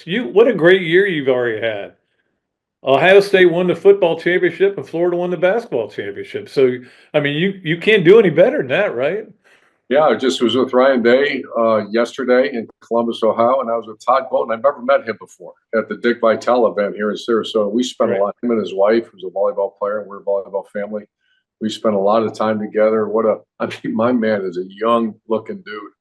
What a great year you've already had. Ohio State won the football championship and Florida won the basketball championship. So, I mean, you can't do any better than that, right? Yeah, I just was with Ryan Day yesterday in Columbus, Ohio, and I was with Todd Bolton. I've never met him before at the Dick Vitale event here in Sarasota. We spent a Right. lot. Him and his wife, who's a volleyball player, and we're a volleyball family. We spent a lot of time together. I mean, my man is a young-looking dude,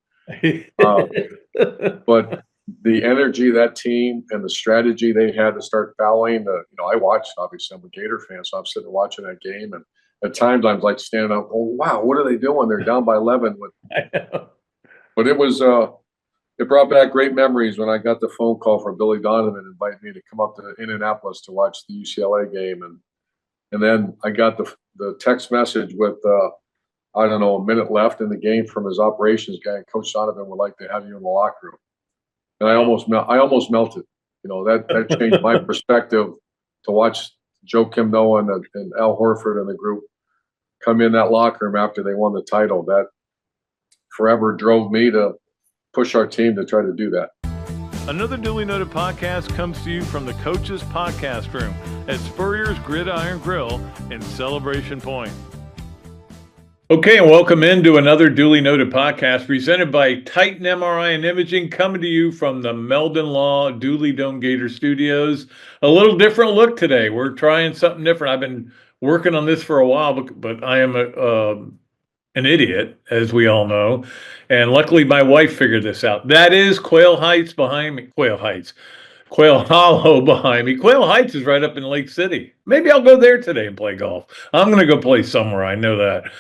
but the energy of that team and the strategy they had to start fouling. I watched. Obviously, I'm a Gator fan, so I'm sitting watching that game, and at times I'm like standing up, oh wow, what are they doing? They're down by 11 with. But it brought back great memories when I got the phone call from Billy Donovan inviting me to come up to Indianapolis to watch the UCLA game, and then I got the text message with I don't know, a minute left in the game from his operations guy. Coach Donovan would like to have you in the locker room, and I almost melted. That changed my perspective to watch Joe Kim Noah and Al Horford and the group come in that locker room after they won the title. That forever drove me to push our team to try to do that. Another Duly Noted podcast comes to you from the Coach's Podcast Room at Spurrier's Gridiron Grill in Celebration Point. Okay, and welcome into another Duly Noted podcast presented by Titan MRI and Imaging, coming to you from the Meldon Law Dooley Dome Gator Studios. A little different look today. We're trying something different. I've been working on this for a while, but I am an idiot, as we all know. And luckily, my wife figured this out. That is Quail Heights behind me. Quail Hollow behind me. Quail Heights is right up in Lake City. Maybe I'll go there today and play golf. I'm going to go play somewhere. I know that.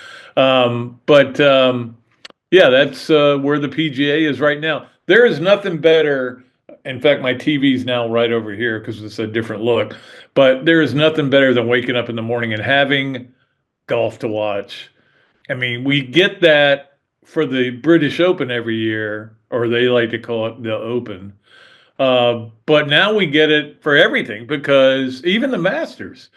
Yeah, that's where the PGA is right now. There is nothing better. In fact, my TV's now right over here because it's a different look. But there is nothing better than waking up in the morning and having golf to watch. I mean, we get that for the British Open every year, or they like to call it the Open. But now we get it for everything, because even the Masters,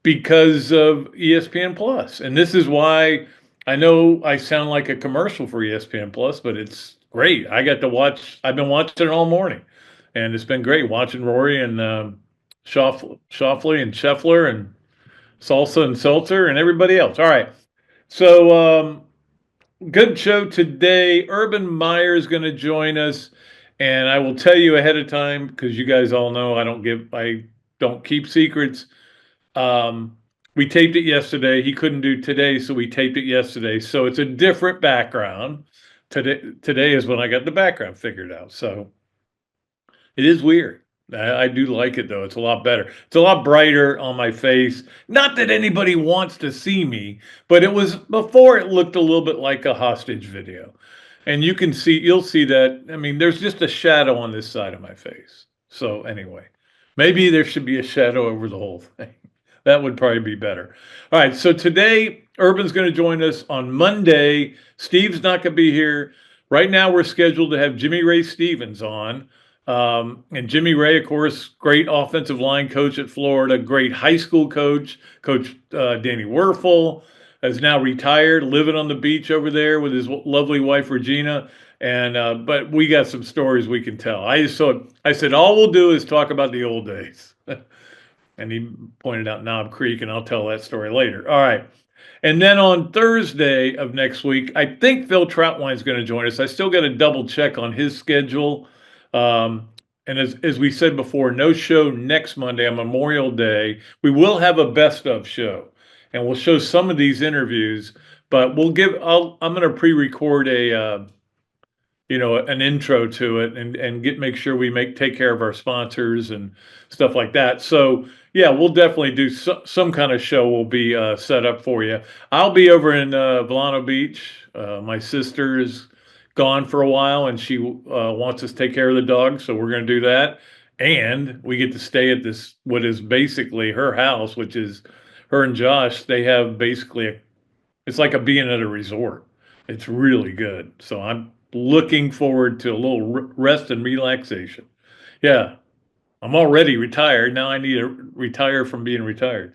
because of ESPN Plus. And this is why I know I sound like a commercial for ESPN Plus, but it's great. I've been watching it all morning, and it's been great watching Rory and Schauffele and Scheffler and Salsa and Seltzer and everybody else. All right. So, good show today. Urban Meyer is going to join us, and I will tell you ahead of time, because you guys all know I don't keep secrets. We taped it yesterday. He couldn't do today, so we taped it yesterday. So it's a different background. Today is when I got the background figured out. So it is weird. I do like it, though. It's a lot better. It's a lot brighter on my face. Not that anybody wants to see me, but before it looked a little bit like a hostage video. And you'll see that. I mean, there's just a shadow on this side of my face. So anyway, maybe there should be a shadow over the whole thing. That would probably be better. All right, so today, Urban's going to join us. On Monday, Steve's not going to be here. Right now, we're scheduled to have Jimmy Ray Stevens on. And Jimmy Ray, of course, great offensive line coach at Florida, great high school coach. Coach Danny Werfel is now retired, living on the beach over there with his lovely wife, Regina. And but we got some stories we can tell. I said, all we'll do is talk about the old days. And he pointed out Knob Creek, and I'll tell that story later. All right. And then on Thursday of next week, I think Phil Troutwine's going to join us. I still got to double check on his schedule. And as we said before, no show next Monday on Memorial Day. We will have a best of show, and we'll show some of these interviews, but I'm going to pre-record an intro to it and make sure we take care of our sponsors and stuff like that. So yeah, we'll definitely do some kind of show will be set up for you. I'll be over in Volano Beach. My sister is gone for a while, and she wants us to take care of the dog, so we're going to do that. And we get to stay at what is basically her house, which is her and Josh. They have basically it's like being at a resort. It's really good. So I'm looking forward to a little rest and relaxation. Yeah, I'm already retired. Now I need to retire from being retired.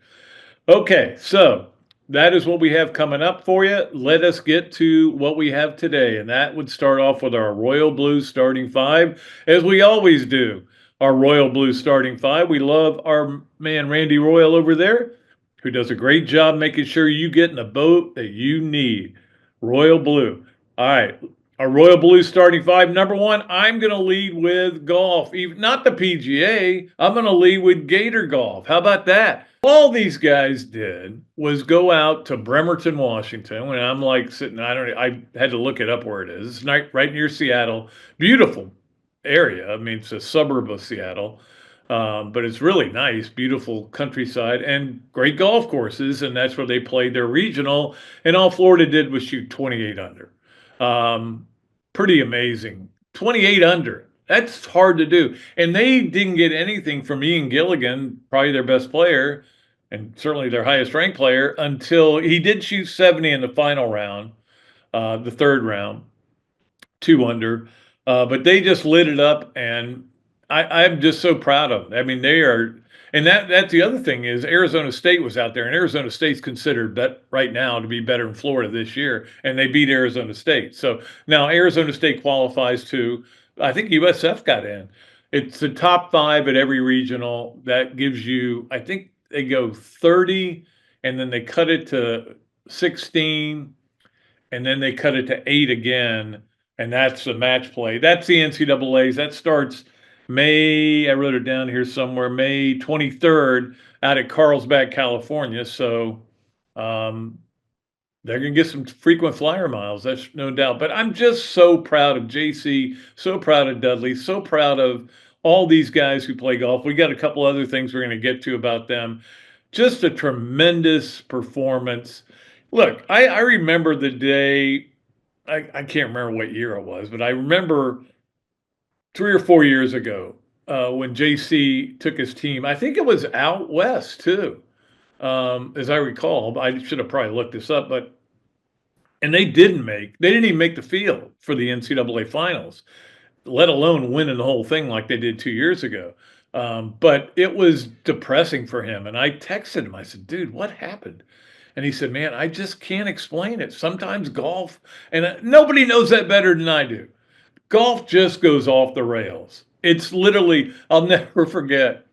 Okay, so that is what we have coming up for you. Let us get to what we have today, and that would start off with our Royal Blues starting five, as we always do. our Royal Blue starting five. We love our man Randy Royal over there, who does a great job making sure you get in the boat that you need. Royal Blue. All right. Our Royal Blue starting five. Number one, I'm going to lead with golf. Even, not the PGA. I'm going to lead with Gator golf. How about that? All these guys did was go out to Bremerton, Washington. When I'm like sitting, I had to look it up where it is. It's right near Seattle. Beautiful area. I mean, it's a suburb of Seattle. But it's really nice, beautiful countryside and great golf courses. And that's where they played their regional. And all Florida did was shoot 28 under. Pretty amazing. 28 under. That's hard to do. And they didn't get anything from Ian Gilligan, probably their best player, and certainly their highest ranked player, until he did shoot 70 in the final round, the third round, 2 under. But they just lit it up, and I'm just so proud of them. I mean, they are, and that's the other thing is Arizona State was out there, and Arizona State's considered right now to be better than Florida this year, and they beat Arizona State. So now Arizona State qualifies to, I think USF got in. It's the top 5 at every regional. That gives you, I think they go 30, and then they cut it to 16, and then they cut it to 8 again, and that's the match play. That's the NCAA's. That starts May, I wrote it down here somewhere, May 23rd out at Carlsbad, California. So they're going to get some frequent flyer miles. That's no doubt. But I'm just so proud of JC, so proud of Dudley, so proud of all these guys who play golf. We got a couple other things we're going to get to about them. Just a tremendous performance. Look, I remember the day, I can't remember what year it was, but I remember 3 or 4 years ago when JC took his team. I think it was out west too, as I recall. I should have probably looked this up, and they didn't even make the field for the NCAA finals, let alone winning the whole thing like they did 2 years ago. But it was depressing for him. And I texted him. I said, dude, what happened? And he said, man, I just can't explain it. Sometimes golf, and nobody knows that better than I do. Golf just goes off the rails. It's literally, I'll never forget,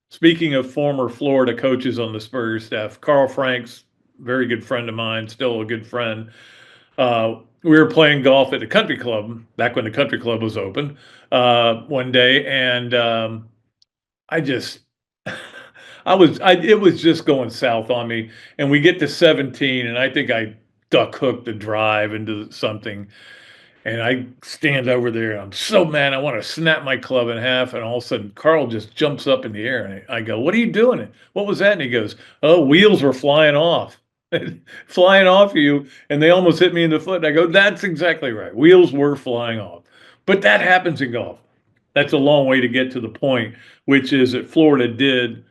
speaking of former Florida coaches on the Spurs staff, Carl Frank's very good friend of mine, still a good friend. We were playing golf at the country club back when the country club was open one day, and it was just going south on me. And we get to 17, and I think I duck hooked the drive into something. And I stand over there, and I'm so mad. I want to snap my club in half. And all of a sudden, Carl just jumps up in the air. And I go, what are you doing? What was that? And he goes, oh, wheels were flying off. Flying off you. And they almost hit me in the foot. And I go, that's exactly right. Wheels were flying off. But that happens in golf. That's a long way to get to the point, which is that Florida did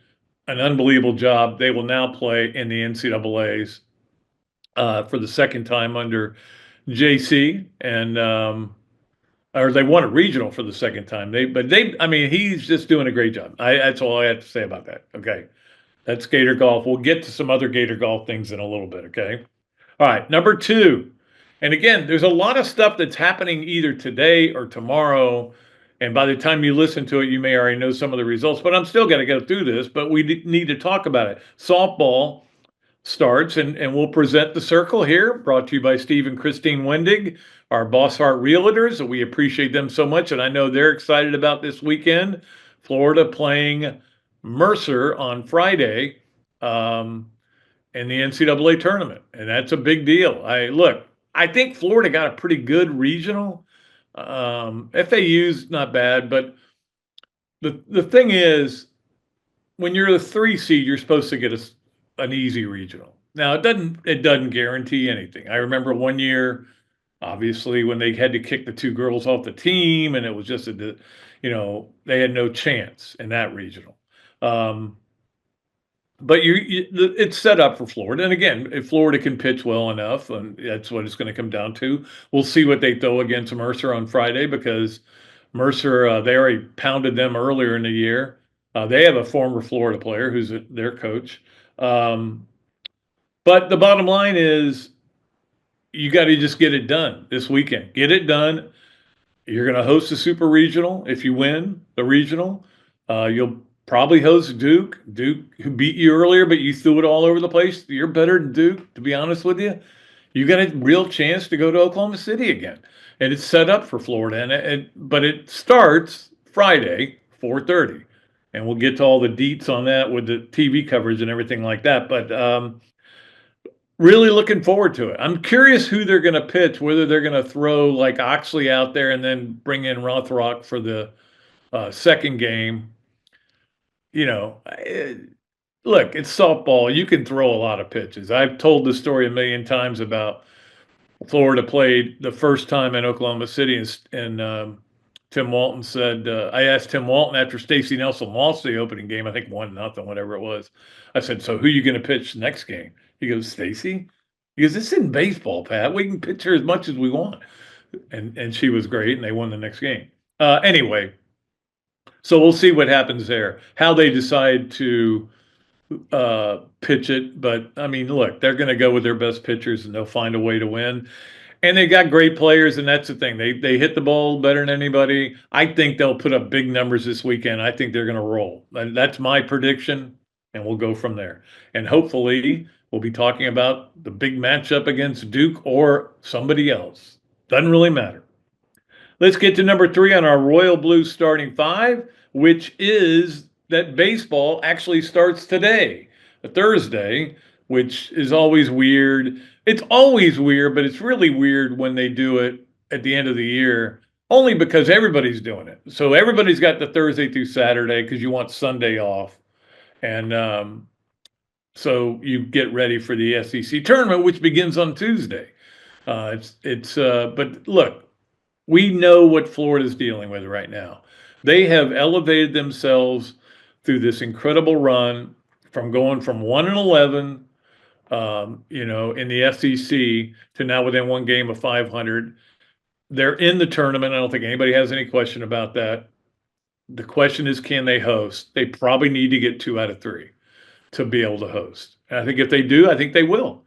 an unbelievable job. They will now play in the NCAAs for the second time under JC, and or they won a regional for the second time. I mean, he's just doing a great job. That's all I have to say about that. Okay, that's Gator golf. We'll get to some other Gator golf things in a little bit. Okay, all right. Number 2, and again, there's a lot of stuff that's happening either today or tomorrow. And by the time you listen to it, you may already know some of the results. But I'm still going to go through this. But we need to talk about it. Softball starts, and we'll present the circle here, brought to you by Steve and Christine Wendig, our Boss Heart Realtors. We appreciate them so much, and I know they're excited about this weekend. Florida playing Mercer on Friday in the NCAA tournament, and that's a big deal. I think Florida got a pretty good regional. FAU's not bad, but the thing is, when you're the 3 seed, you're supposed to get an easy regional. Now it doesn't guarantee anything. I remember one year, obviously, when they had to kick the 2 girls off the team, and it was just they had no chance in that regional. But it's set up for Florida. And again, if Florida can pitch well enough, and that's what it's going to come down to. We'll see what they throw against Mercer on Friday, because Mercer, they already pounded them earlier in the year. They have a former Florida player who's their coach. But the bottom line is you got to just get it done this weekend. Get it done. You're going to host a super regional if you win the regional. You'll probably host Duke. Duke, who beat you earlier, but you threw it all over the place. You're better than Duke, to be honest with you. You got a real chance to go to Oklahoma City again, and it's set up for Florida. But it starts Friday, 4:30, and we'll get to all the deets on that with the TV coverage and everything like that. But really looking forward to it. I'm curious who they're going to pitch, whether they're going to throw like Oxley out there and then bring in Rothrock for the second game. Look, it's softball. You can throw a lot of pitches. I've told the story a million times about Florida played the first time in Oklahoma City, and Tim Walton said, I asked Tim Walton after Stacey Nelson lost the opening game, I think 1-0, whatever it was. I said, so who are you going to pitch next game? He goes, Stacey? He goes, this isn't baseball, Pat. We can pitch her as much as we want. And she was great, and they won the next game. Anyway, so we'll see what happens there, how they decide to pitch it. But, I mean, look, they're going to go with their best pitchers, and they'll find a way to win. And they got great players, and that's the thing. They hit the ball better than anybody. I think they'll put up big numbers this weekend. I think they're going to roll. And that's my prediction, and we'll go from there. And hopefully we'll be talking about the big matchup against Duke or somebody else. Doesn't really matter. Let's get to number 3 on our Royal Blue starting 5, which is that baseball actually starts today, a Thursday, which is always weird. It's always weird, but it's really weird when they do it at the end of the year, only because everybody's doing it. So everybody's got the Thursday through Saturday because you want Sunday off. And so you get ready for the SEC tournament, which begins on Tuesday. But look, we know what Florida's dealing with right now. They have elevated themselves through this incredible run from going from 1-11, in the SEC to now within one game of 500. They're in the tournament. I don't think anybody has any question about that. The question is, can they host? They probably need to get 2 out of 3 to be able to host. And I think if they do, I think they will.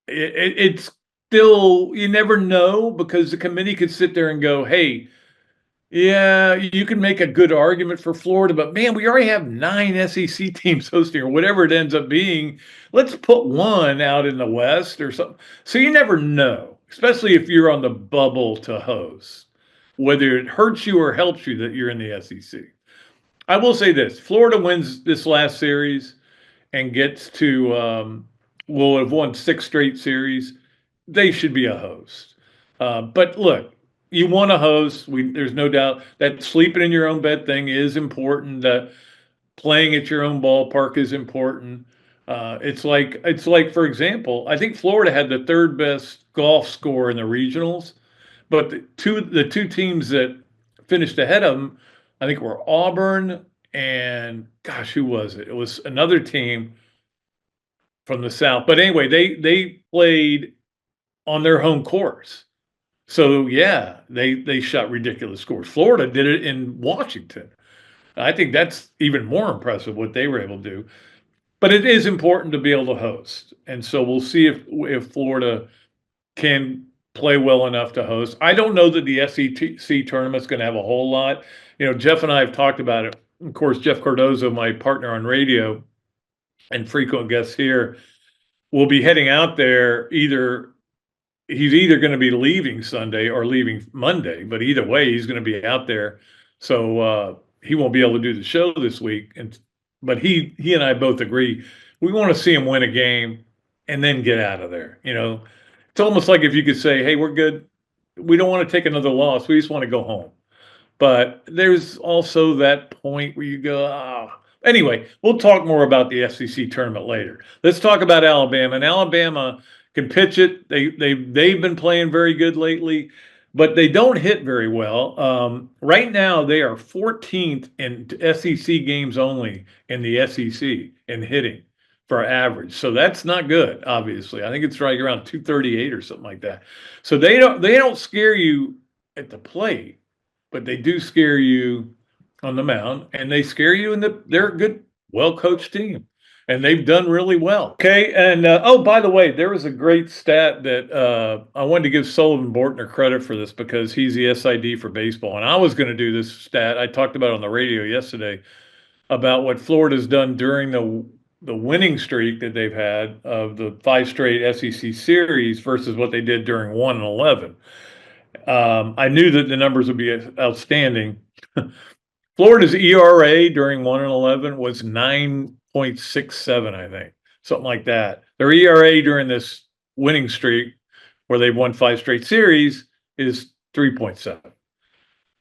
It's still, you never know, because the committee could sit there and go, hey, yeah, you can make a good argument for Florida, but man, we already have 9 SEC teams hosting, or whatever it ends up being. Let's put one out in the West or something. So you never know, especially if you're on the bubble to host, whether it hurts you or helps you that you're in the SEC. I will say this: Florida wins this last series and gets to, will have won 6 straight series. They should be a host. But look, you want to host. There's no doubt that sleeping in your own bed thing is important. Playing at your own ballpark is important. It's like, for example, I think Florida had the 3rd best golf score in the regionals, but the two teams that finished ahead of them, I think, were Auburn and, gosh, who was it? It was another team from the South. But anyway, they played on their home course. So, yeah, they shot ridiculous scores. Florida did it in Washington. I think that's even more impressive what they were able to do. But it is important to be able to host. And so we'll see if Florida can play well enough to host. I don't know that the SEC tournament's going to have a whole lot. Jeff and I have talked about it. Of course, Jeff Cardozo, my partner on radio and frequent guest here, will be heading out there he's either going to be leaving Sunday or leaving Monday, but either way, he's going to be out there. So he won't be able to do the show this week. But he and I both agree we want to see him win a game and then get out of there. It's almost like if you could say, hey, we're good. We don't want to take another loss. We just want to go home. But there's also that point where you go, Anyway, we'll talk more about the SEC tournament later. Let's talk about Alabama. And Alabama can pitch it. They've been playing very good lately, but they don't hit very well. Right now, they are 14th in SEC games only in the SEC in hitting for average. So that's not good, obviously. I think it's right around 238 or something like that. So they don't scare you at the plate, but they do scare you on the mound, and they scare you they're a good, well-coached team. and they've done really well. Okay, and oh, by the way, there was a great stat that I wanted to give Sullivan Bortner credit for this because he's the SID for baseball, and I was going to do this stat. I talked about it on the radio yesterday about what Florida's done during the winning streak that they've had of the 5 straight SEC series versus what they did during 1-11. I knew that the numbers would be outstanding. Florida's ERA during 1-11 was 9.67, I think, something like that. Their ERA during this winning streak, where they've won 5 straight series, is 3.7.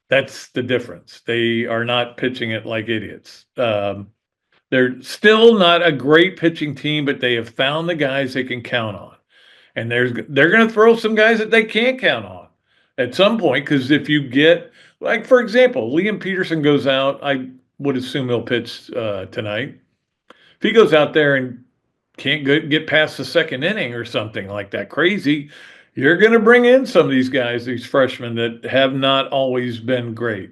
That's the difference. They are not pitching it like idiots. They're still not a great pitching team, but they have found the guys they can count on. And they're going to throw some guys that they can't count on at some point, because if you get, like, for example, Liam Peterson goes out, I would assume he'll pitch tonight. If he goes out there and can't get past the second inning or something like that crazy, you're going to bring in some of these guys, these freshmen that have not always been great.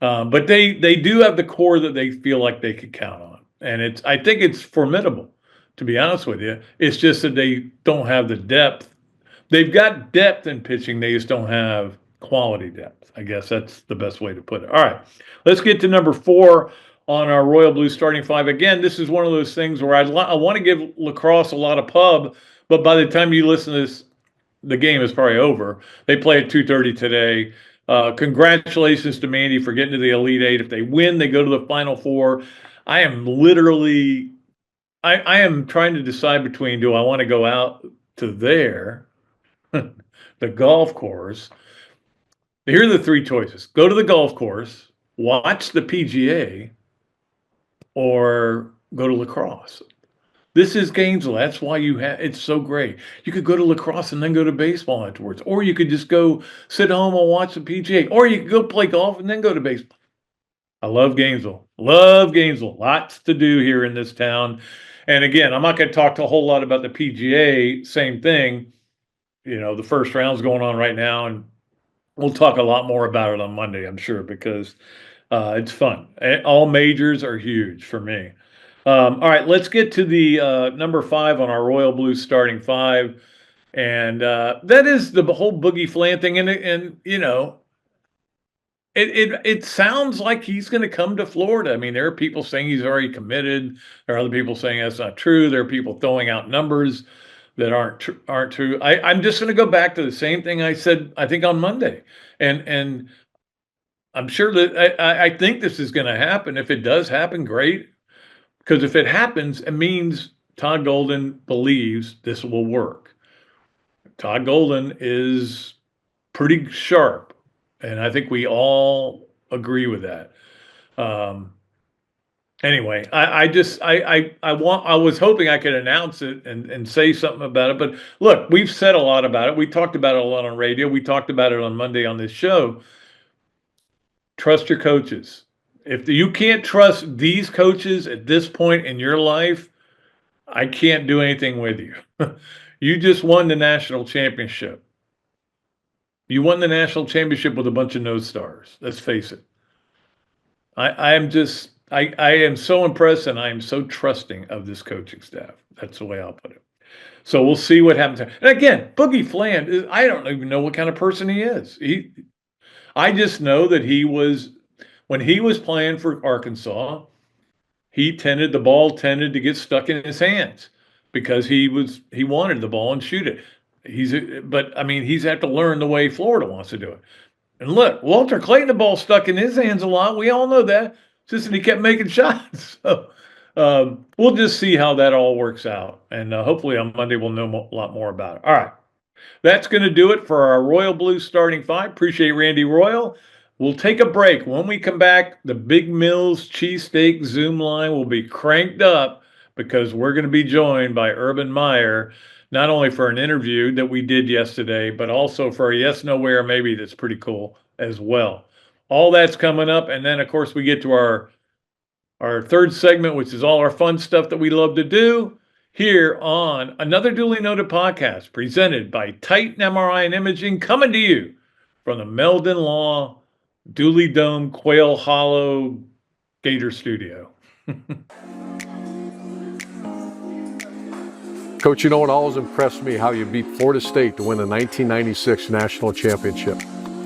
But they do have the core that they feel like they could count on. And I think it's formidable, to be honest with you. It's just that they don't have the depth. They've got depth in pitching. They just don't have quality depth. I guess that's the best way to put it. All right, let's get to number 4 on our Royal Blue starting 5. Again, this is one of those things where I want to give lacrosse a lot of pub, but by the time you listen to this, the game is probably over. They play at 2:30 today. Congratulations to Mandy for getting to the Elite 8. If they win, they go to the Final 4. I am literally, I am trying to decide between, do I want to go out to there, the golf course? Here are the 3 choices. Go to the golf course, watch the PGA, or go to lacrosse. This is Gainesville. That's why it's so great. You could go to lacrosse and then go to baseball afterwards, or you could just go sit home and watch the PGA, or you could go play golf and then go to baseball. I love Gainesville. Love Gainesville. Lots to do here in this town. And again, I'm not going to talk a whole lot about the PGA. Same thing. You know, the first round's going on right now, and we'll talk a lot more about it on Monday, I'm sure, because it's fun. All majors are huge for me. All right, let's get to the number 5 on our Royal Blue starting 5. And that is the whole Boogie Flan thing. And you know, it sounds like he's going to come to Florida. I mean, there are people saying he's already committed. There are other people saying that's not true. There are people throwing out numbers that aren't true. I'm just going to go back to the same thing I said, I think, on Monday. And I'm sure that I think this is going to happen. If it does happen, great. Because if it happens, it means Todd Golden believes this will work. Todd Golden is pretty sharp, and I think we all agree with that. Anyway, I was hoping I could announce it and say something about it. But look, we've said a lot about it. We talked about it a lot on radio. We talked about it on Monday on this show. Trust your coaches. If you can't trust these coaches at this point in your life, I can't do anything with you. You just won the national championship. You won the national championship with a bunch of no stars. Let's face it. I am so impressed, and I am so trusting of this coaching staff. That's the way I'll put it. So we'll see what happens. And again, Boogie Flan, I don't even know what kind of person he is. I just know that when he was playing for Arkansas, the ball tended to get stuck in his hands because he wanted the ball and shoot it. But I mean, he's had to learn the way Florida wants to do it. And look, Walter Clayton, the ball stuck in his hands a lot. We all know that. Just that he kept making shots. So we'll just see how that all works out. And hopefully on Monday we'll know a lot more about it. All right. That's going to do it for our Royal Blue starting 5. Appreciate Randy Royal. We'll take a break. When we come back, the Big Mills Cheesesteak Zoom line will be cranked up because we're going to be joined by Urban Meyer, not only for an interview that we did yesterday, but also for a yes, no, where, maybe that's pretty cool as well. All that's coming up. And then, of course, we get to our third segment, which is all our fun stuff that we love to do here on another Dooley Noted podcast presented by Titan MRI and Imaging, coming to you from the Meldon Law Dooley Dome Quail Hollow Gator Studio. Coach, you know what always impressed me? How you beat Florida State to win the 1996 National Championship.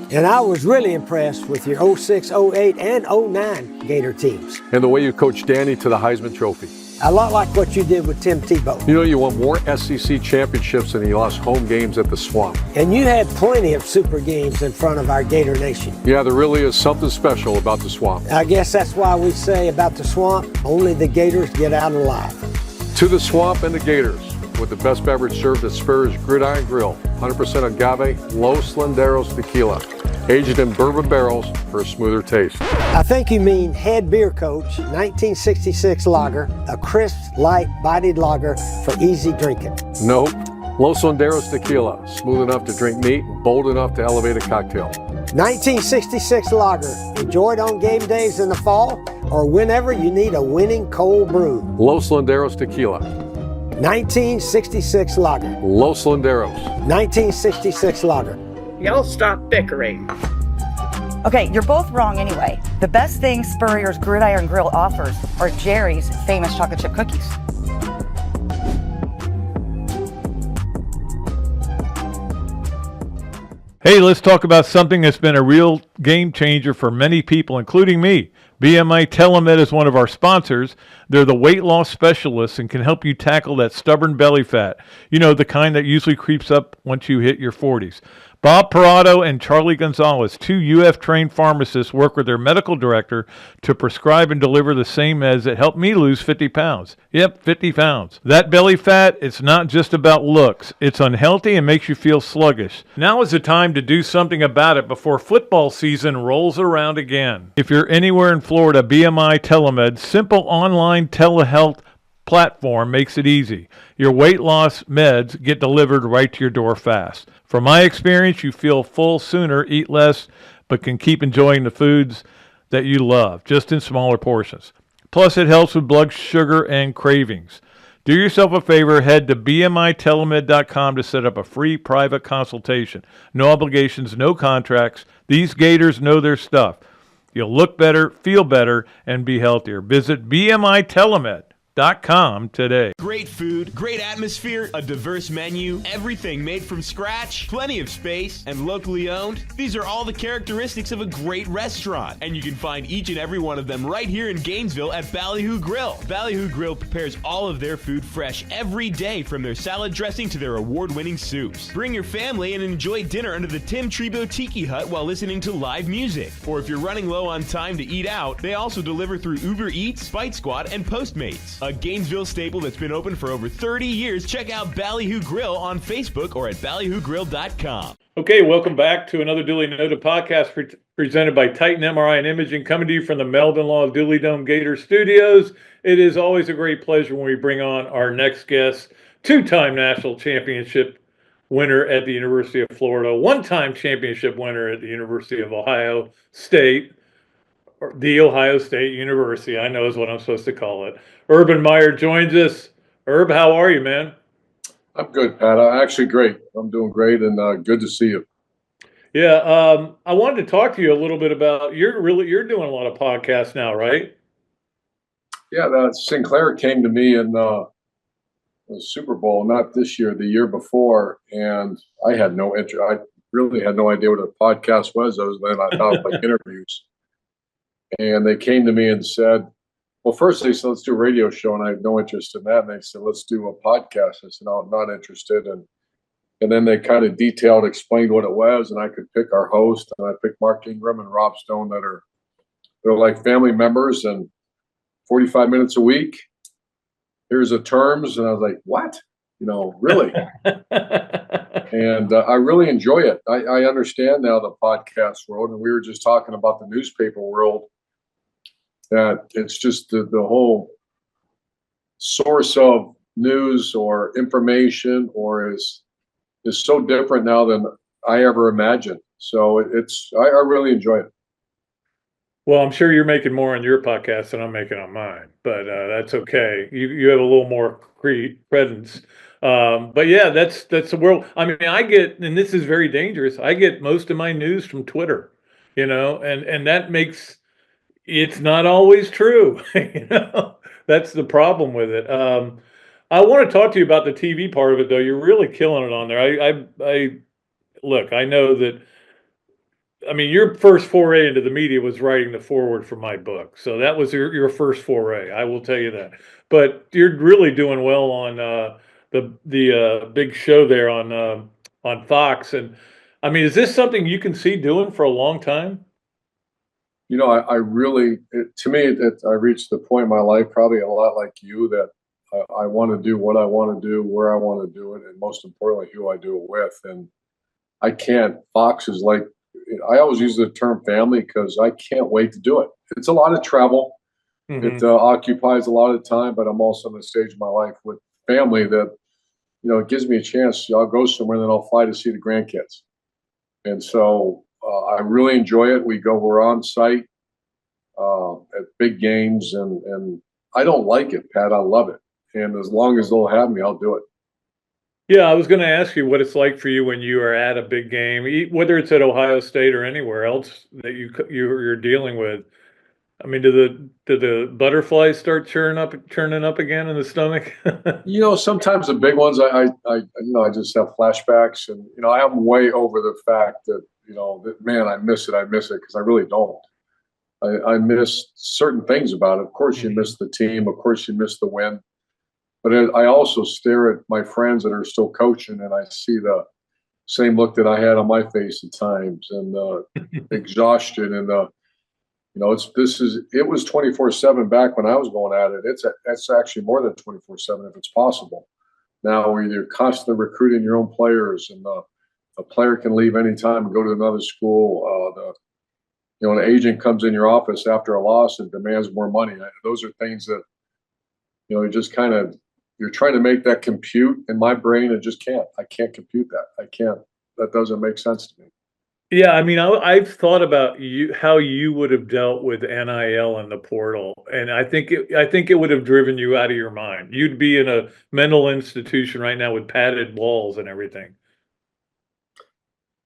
And I was really impressed with your 06, 08, and 09 Gator teams. And the way you coached Danny to the Heisman Trophy. A lot like what you did with Tim Tebow. You know, you won more SEC championships than you lost home games at the Swamp. And you had plenty of super games in front of our Gator Nation. Yeah, there really is something special about the Swamp. I guess that's why we say about the Swamp, only the Gators get out alive. To the Swamp and the Gators, with the best beverage served at Spurrier's Gridiron Grill. 100% agave, Los Landeros tequila. Aged in bourbon barrels for a smoother taste. I think you mean Head Beer Coach 1966 lager, a crisp, light, bodied lager for easy drinking. Nope. Los Landeros tequila, smooth enough to drink neat, bold enough to elevate a cocktail. 1966 lager, enjoyed on game days in the fall or whenever you need a winning cold brew. Los Landeros tequila. 1966 lager. Los Landeros. 1966 lager. Y'all stop bickering. Okay, you're both wrong anyway. The best thing Spurrier's Gridiron Grill offers are Jerry's famous chocolate chip cookies. Hey, let's talk about something that's been a real game changer for many people, including me. BMI TeleMed is one of our sponsors. They're the weight loss specialists and can help you tackle that stubborn belly fat. You know, the kind that usually creeps up once you hit your 40s. Bob Parado and Charlie Gonzalez, two UF-trained pharmacists, work with their medical director to prescribe and deliver the same meds that helped me lose 50 pounds. Yep, 50 pounds. That belly fat, it's not just about looks. It's unhealthy and makes you feel sluggish. Now is the time to do something about it before football season rolls around again. If you're anywhere in Florida, BMI TeleMed, simple online telehealth platform makes it easy. Your weight loss meds get delivered right to your door fast. From my experience, you feel full sooner, eat less, but can keep enjoying the foods that you love, just in smaller portions. Plus, it helps with blood sugar and cravings. Do yourself a favor, head to bmitelemed.com to set up a free private consultation. No obligations, no contracts. These Gators know their stuff. You'll look better, feel better, and be healthier. Visit bmitelemed.com today. Great food, great atmosphere, a diverse menu, everything made from scratch, plenty of space, and locally owned. These are all the characteristics of a great restaurant, and you can find each and every one of them right here in Gainesville at Ballyhoo Grill. Ballyhoo Grill prepares all of their food fresh every day, from their salad dressing to their award-winning soups. Bring your family and enjoy dinner under the Tim Trebo Tiki Hut while listening to live music. Or if you're running low on time to eat out, they also deliver through Uber Eats, Fight Squad, and Postmates. A Gainesville staple that's been open for over 30 years. Check out Ballyhoo Grill on Facebook or at ballyhoogrill.com. Okay, welcome back to another Dooley Noted podcast presented by Titan MRI and Imaging, coming to you from the Meldon Law Dooley Dome Gator Studios. It is always a great pleasure when we bring on our next guest, two-time national championship winner at the University of Florida, one-time championship winner at the University of Ohio State, or the Ohio State University, I know is what I'm supposed to call it. Urban Meyer joins us. Herb, how are you, man? I'm good, Pat. I'm actually great. I'm doing great, and good to see you. Yeah, I wanted to talk to you a little bit about you're doing a lot of podcasts now, right? Yeah, Sinclair came to me in the Super Bowl, not this year, the year before, and I had no interest. I really had no idea what a podcast was, other than I thought like interviews. And they came to me and said, well, first they said, let's do a radio show, and I had no interest in that. And they said, let's do a podcast. I said, no, I'm not interested. And then they kind of explained what it was, and I could pick our host, and I picked Mark Ingram and Rob Stone they're like family members, and 45 minutes a week. Here's the terms. And I was like, what? Really? And I really enjoy it. I understand now the podcast world, and we were just talking about the newspaper world, that it's just the whole source of news or information is so different now than I ever imagined. So I really enjoy it. Well, I'm sure you're making more on your podcast than I'm making on mine, but that's okay. You have a little more presence. But yeah, that's the world. I mean, I get, and this is very dangerous, I get most of my news from Twitter, and that makes, it's not always true. That's the problem with it. I want to talk to you about the TV part of it, though. You're really killing it on there. I look. I know that. I mean, your first foray into the media was writing the foreword for my book, so that was your first foray. I will tell you that. But you're really doing well on the big show there on Fox. And I mean, is this something you can see doing for a long time? You know, I really, to me, I reached the point in my life, probably a lot like you, that I want to do what I want to do, where I want to do it, and most importantly, who I do it with. And I can't. Fox is like, I always use the term family because I can't wait to do it. It's a lot of travel. It occupies a lot of time, but I'm also in the stage of my life with family that, you know, it gives me a chance. I'll go somewhere and then I'll fly to see the grandkids. And so I really enjoy it. We're on site at big games, and I don't like it, Pat. I love it. And as long as they'll have me, I'll do it. Yeah, I was going to ask you what it's like for you when you are at a big game, whether it's at Ohio State or anywhere else that you're dealing with. I mean, do the butterflies start churning up again in the stomach? You know, sometimes the big ones, I just have flashbacks, and you know, I'm way over the fact that, you know, that, man, I miss it because I really don't. I miss certain things about it. Of course, you miss the team. Of course, you miss the win. But I also stare at my friends that are still coaching, and I see the same look that I had on my face at times, and exhaustion, and you know, it was 24/7 back when I was going at it. It's actually more than 24/7 if it's possible. Now where you're constantly recruiting your own players, and a player can leave anytime and go to another school. You know, an agent comes in your office after a loss and demands more money. Those are things that, you know, you're trying to make that compute in my brain and just can't. I can't compute that. I can't. That doesn't make sense to me. Yeah, I mean, I've thought about how you would have dealt with NIL and the portal, and I think it would have driven you out of your mind. You'd be in a mental institution right now with padded walls and everything.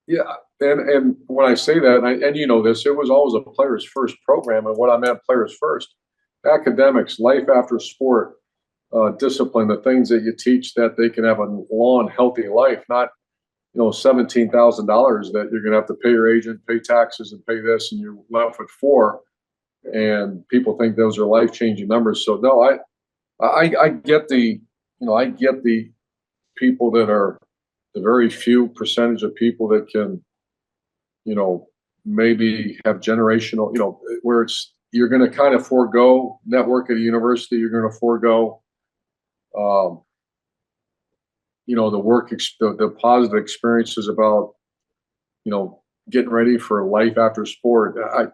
Yeah, and when I say that, and you know this, it was always a players first program, and what I meant players first, academics, life after sport, discipline, the things that you teach that they can have a long, healthy life, not, you know, $17,000 that you're going to have to pay your agent, pay taxes, and pay this, and you're left with four, and people think those are life-changing numbers. So no, I get I get the people that are the very few percentage of people that can, you know, maybe have generational, you know, where you're going to kind of forego network at a university, you're going to forego, you know, the positive experiences about, you know, getting ready for life after sport. I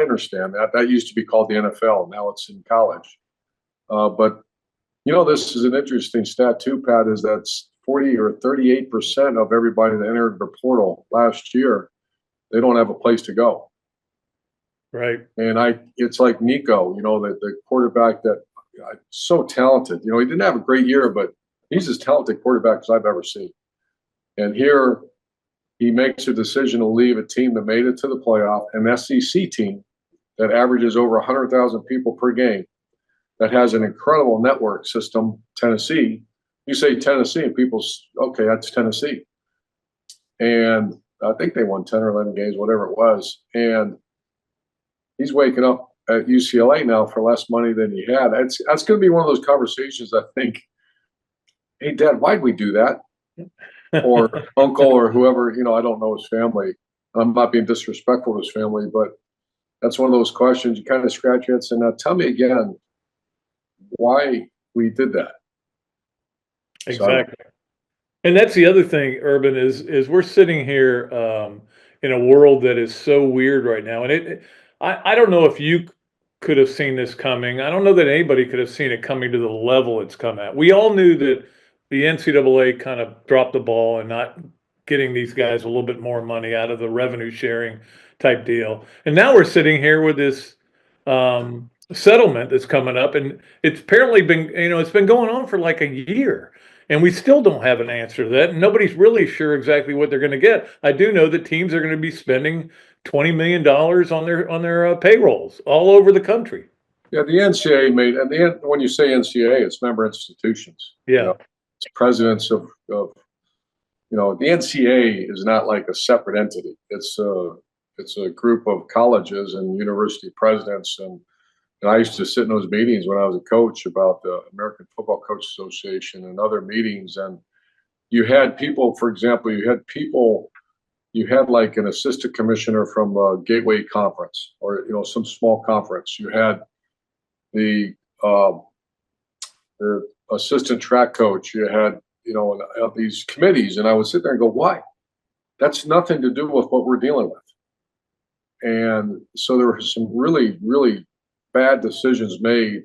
understand that. That used to be called the NFL. Now it's in college. But, you know, this is an interesting stat too, Pat, is that's 40 or 38% of everybody that entered the portal last year, they don't have a place to go. Right. And it's like Nico, you know, the quarterback that so talented. You know, he didn't have a great year, but he's as talented quarterback as I've ever seen. And here he makes a decision to leave a team that made it to the playoff, an SEC team that averages over 100,000 people per game, that has an incredible network system, Tennessee. You say Tennessee, and okay, that's Tennessee. And I think they won 10 or 11 games, whatever it was. And he's waking up at UCLA now for less money than he had. That's going to be one of those conversations, I think. Hey, Dad, why'd we do that? Or uncle or whoever, you know, I don't know his family. I'm not being disrespectful to his family, but that's one of those questions you kind of scratch your head and say, now tell me again why we did that. Exactly. And that's the other thing, Urban, is we're sitting here in a world that is so weird right now. And I don't know if you could have seen this coming. I don't know that anybody could have seen it coming to the level it's come at. We all knew that the NCAA kind of dropped the ball and not getting these guys a little bit more money out of the revenue sharing type deal. And now we're sitting here with this settlement that's coming up, and it's apparently been, you know, it's been going on for like a year, and we still don't have an answer to that. And nobody's really sure exactly what they're going to get. I do know that teams are going to be spending $20 million on their payrolls all over the country. Yeah, the NCAA made, and when you say NCAA, it's member institutions. Yeah. It's presidents of the NCAA is not like a separate entity. It's a group of colleges and university presidents, and I used to sit in those meetings when I was a coach about the American Football Coach Association and other meetings. And you had people, for example, you had like an assistant commissioner from a Gateway Conference or some small conference. You had the assistant track coach. You had these committees, and I would sit there and go, why? That's nothing to do with what we're dealing with. And so there were some really, really bad decisions made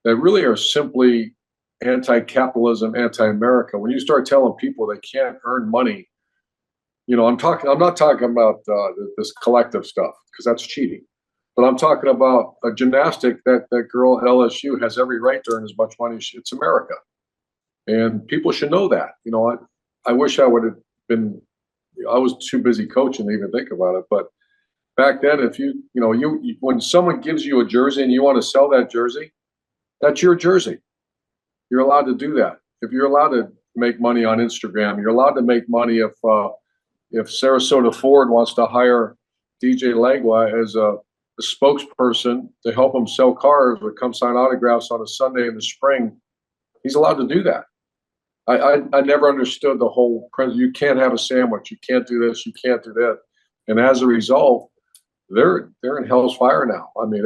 that really are simply anti-capitalism, anti-America. When you start telling people they can't earn money, I'm not talking about this collective stuff because that's cheating. But I'm talking about a gymnastic that girl at LSU has every right to earn as much money. It's America. And people should know that. I wish I would have been, I was too busy coaching to even think about it. But back then, if when someone gives you a jersey and you want to sell that jersey, that's your jersey. You're allowed to do that. If you're allowed to make money on Instagram, you're allowed to make money if Sarasota Ford wants to hire DJ Legua as a spokesperson to help them sell cars or come sign autographs on a Sunday in the spring. He's allowed to do that. I never understood the whole principle. You can't have a sandwich. You can't do this. You can't do that. And as a result, they're in hell's fire now. I mean,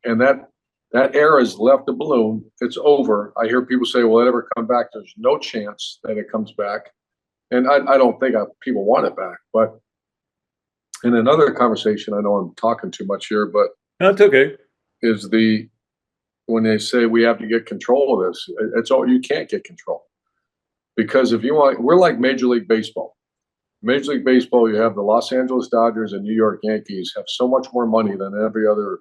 that era has left the balloon. It's over. I hear people say, "Will it ever come back?" There's no chance that it comes back, and I don't think people want it back. But in another conversation, I know I'm talking too much here, but That's okay. is when they say we have to get control of this, it's all you can't get control. Because if you want, we're like Major League Baseball. Major League Baseball, you have the Los Angeles Dodgers and New York Yankees have so much more money than every other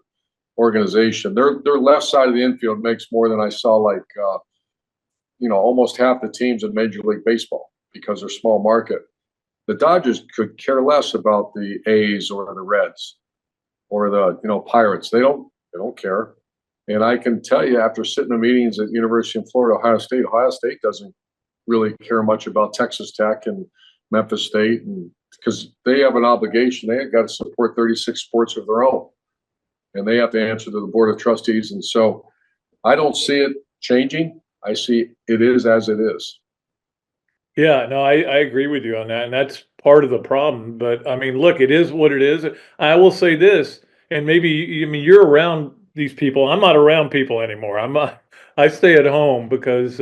organization. Their left side of the infield makes more than I saw almost half the teams in Major League Baseball because they're small market. The Dodgers could care less about the A's or the Reds or the Pirates. They don't care. And I can tell you, after sitting in meetings at University of Florida, Ohio State doesn't really care much about Texas Tech and Memphis State, and because they have an obligation, they have got to support 36 sports of their own, and they have to answer to the board of trustees. And so, I don't see it changing. I see it is as it is. Yeah, no, I agree with you on that, and that's part of the problem. But I mean, look, it is what it is. I will say this, and maybe you're around these people. I'm not around people anymore. I stay at home because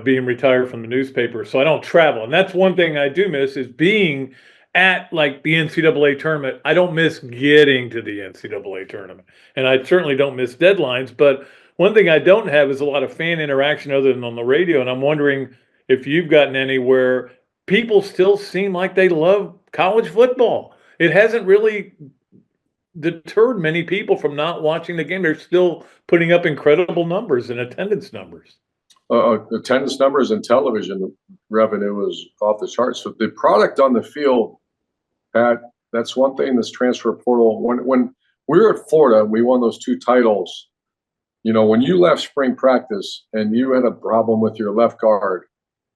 being retired from the newspaper, so I don't travel. And that's one thing I do miss is being at like the NCAA tournament. I don't miss getting to the NCAA tournament, and I certainly don't miss deadlines. But one thing I don't have is a lot of fan interaction other than on the radio. And I'm wondering if you've gotten anywhere. People still seem like they love college football. It hasn't really deterred many people from not watching the game. They're still putting up incredible numbers and attendance numbers. Attendance numbers and television revenue is off the charts. So the product on the field, Pat, that's one thing. This transfer portal. When we were at Florida, we won those 2 titles. When you left spring practice and you had a problem with your left guard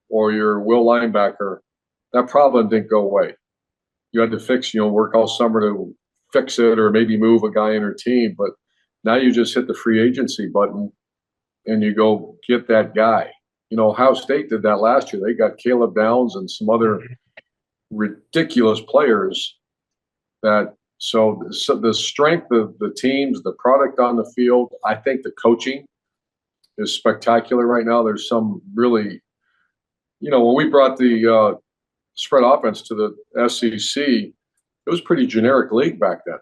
or your will linebacker, that problem didn't go away. You had to fix, work all summer to fix it or maybe move a guy in your team. But now you just hit the free agency button and you go get that guy. Ohio State did that last year. They got Caleb Downs and some other ridiculous players so the strength of the teams, the product on the field, I think the coaching is spectacular right now. There's some really, when we brought the spread offense to the SEC, it was a pretty generic league back then.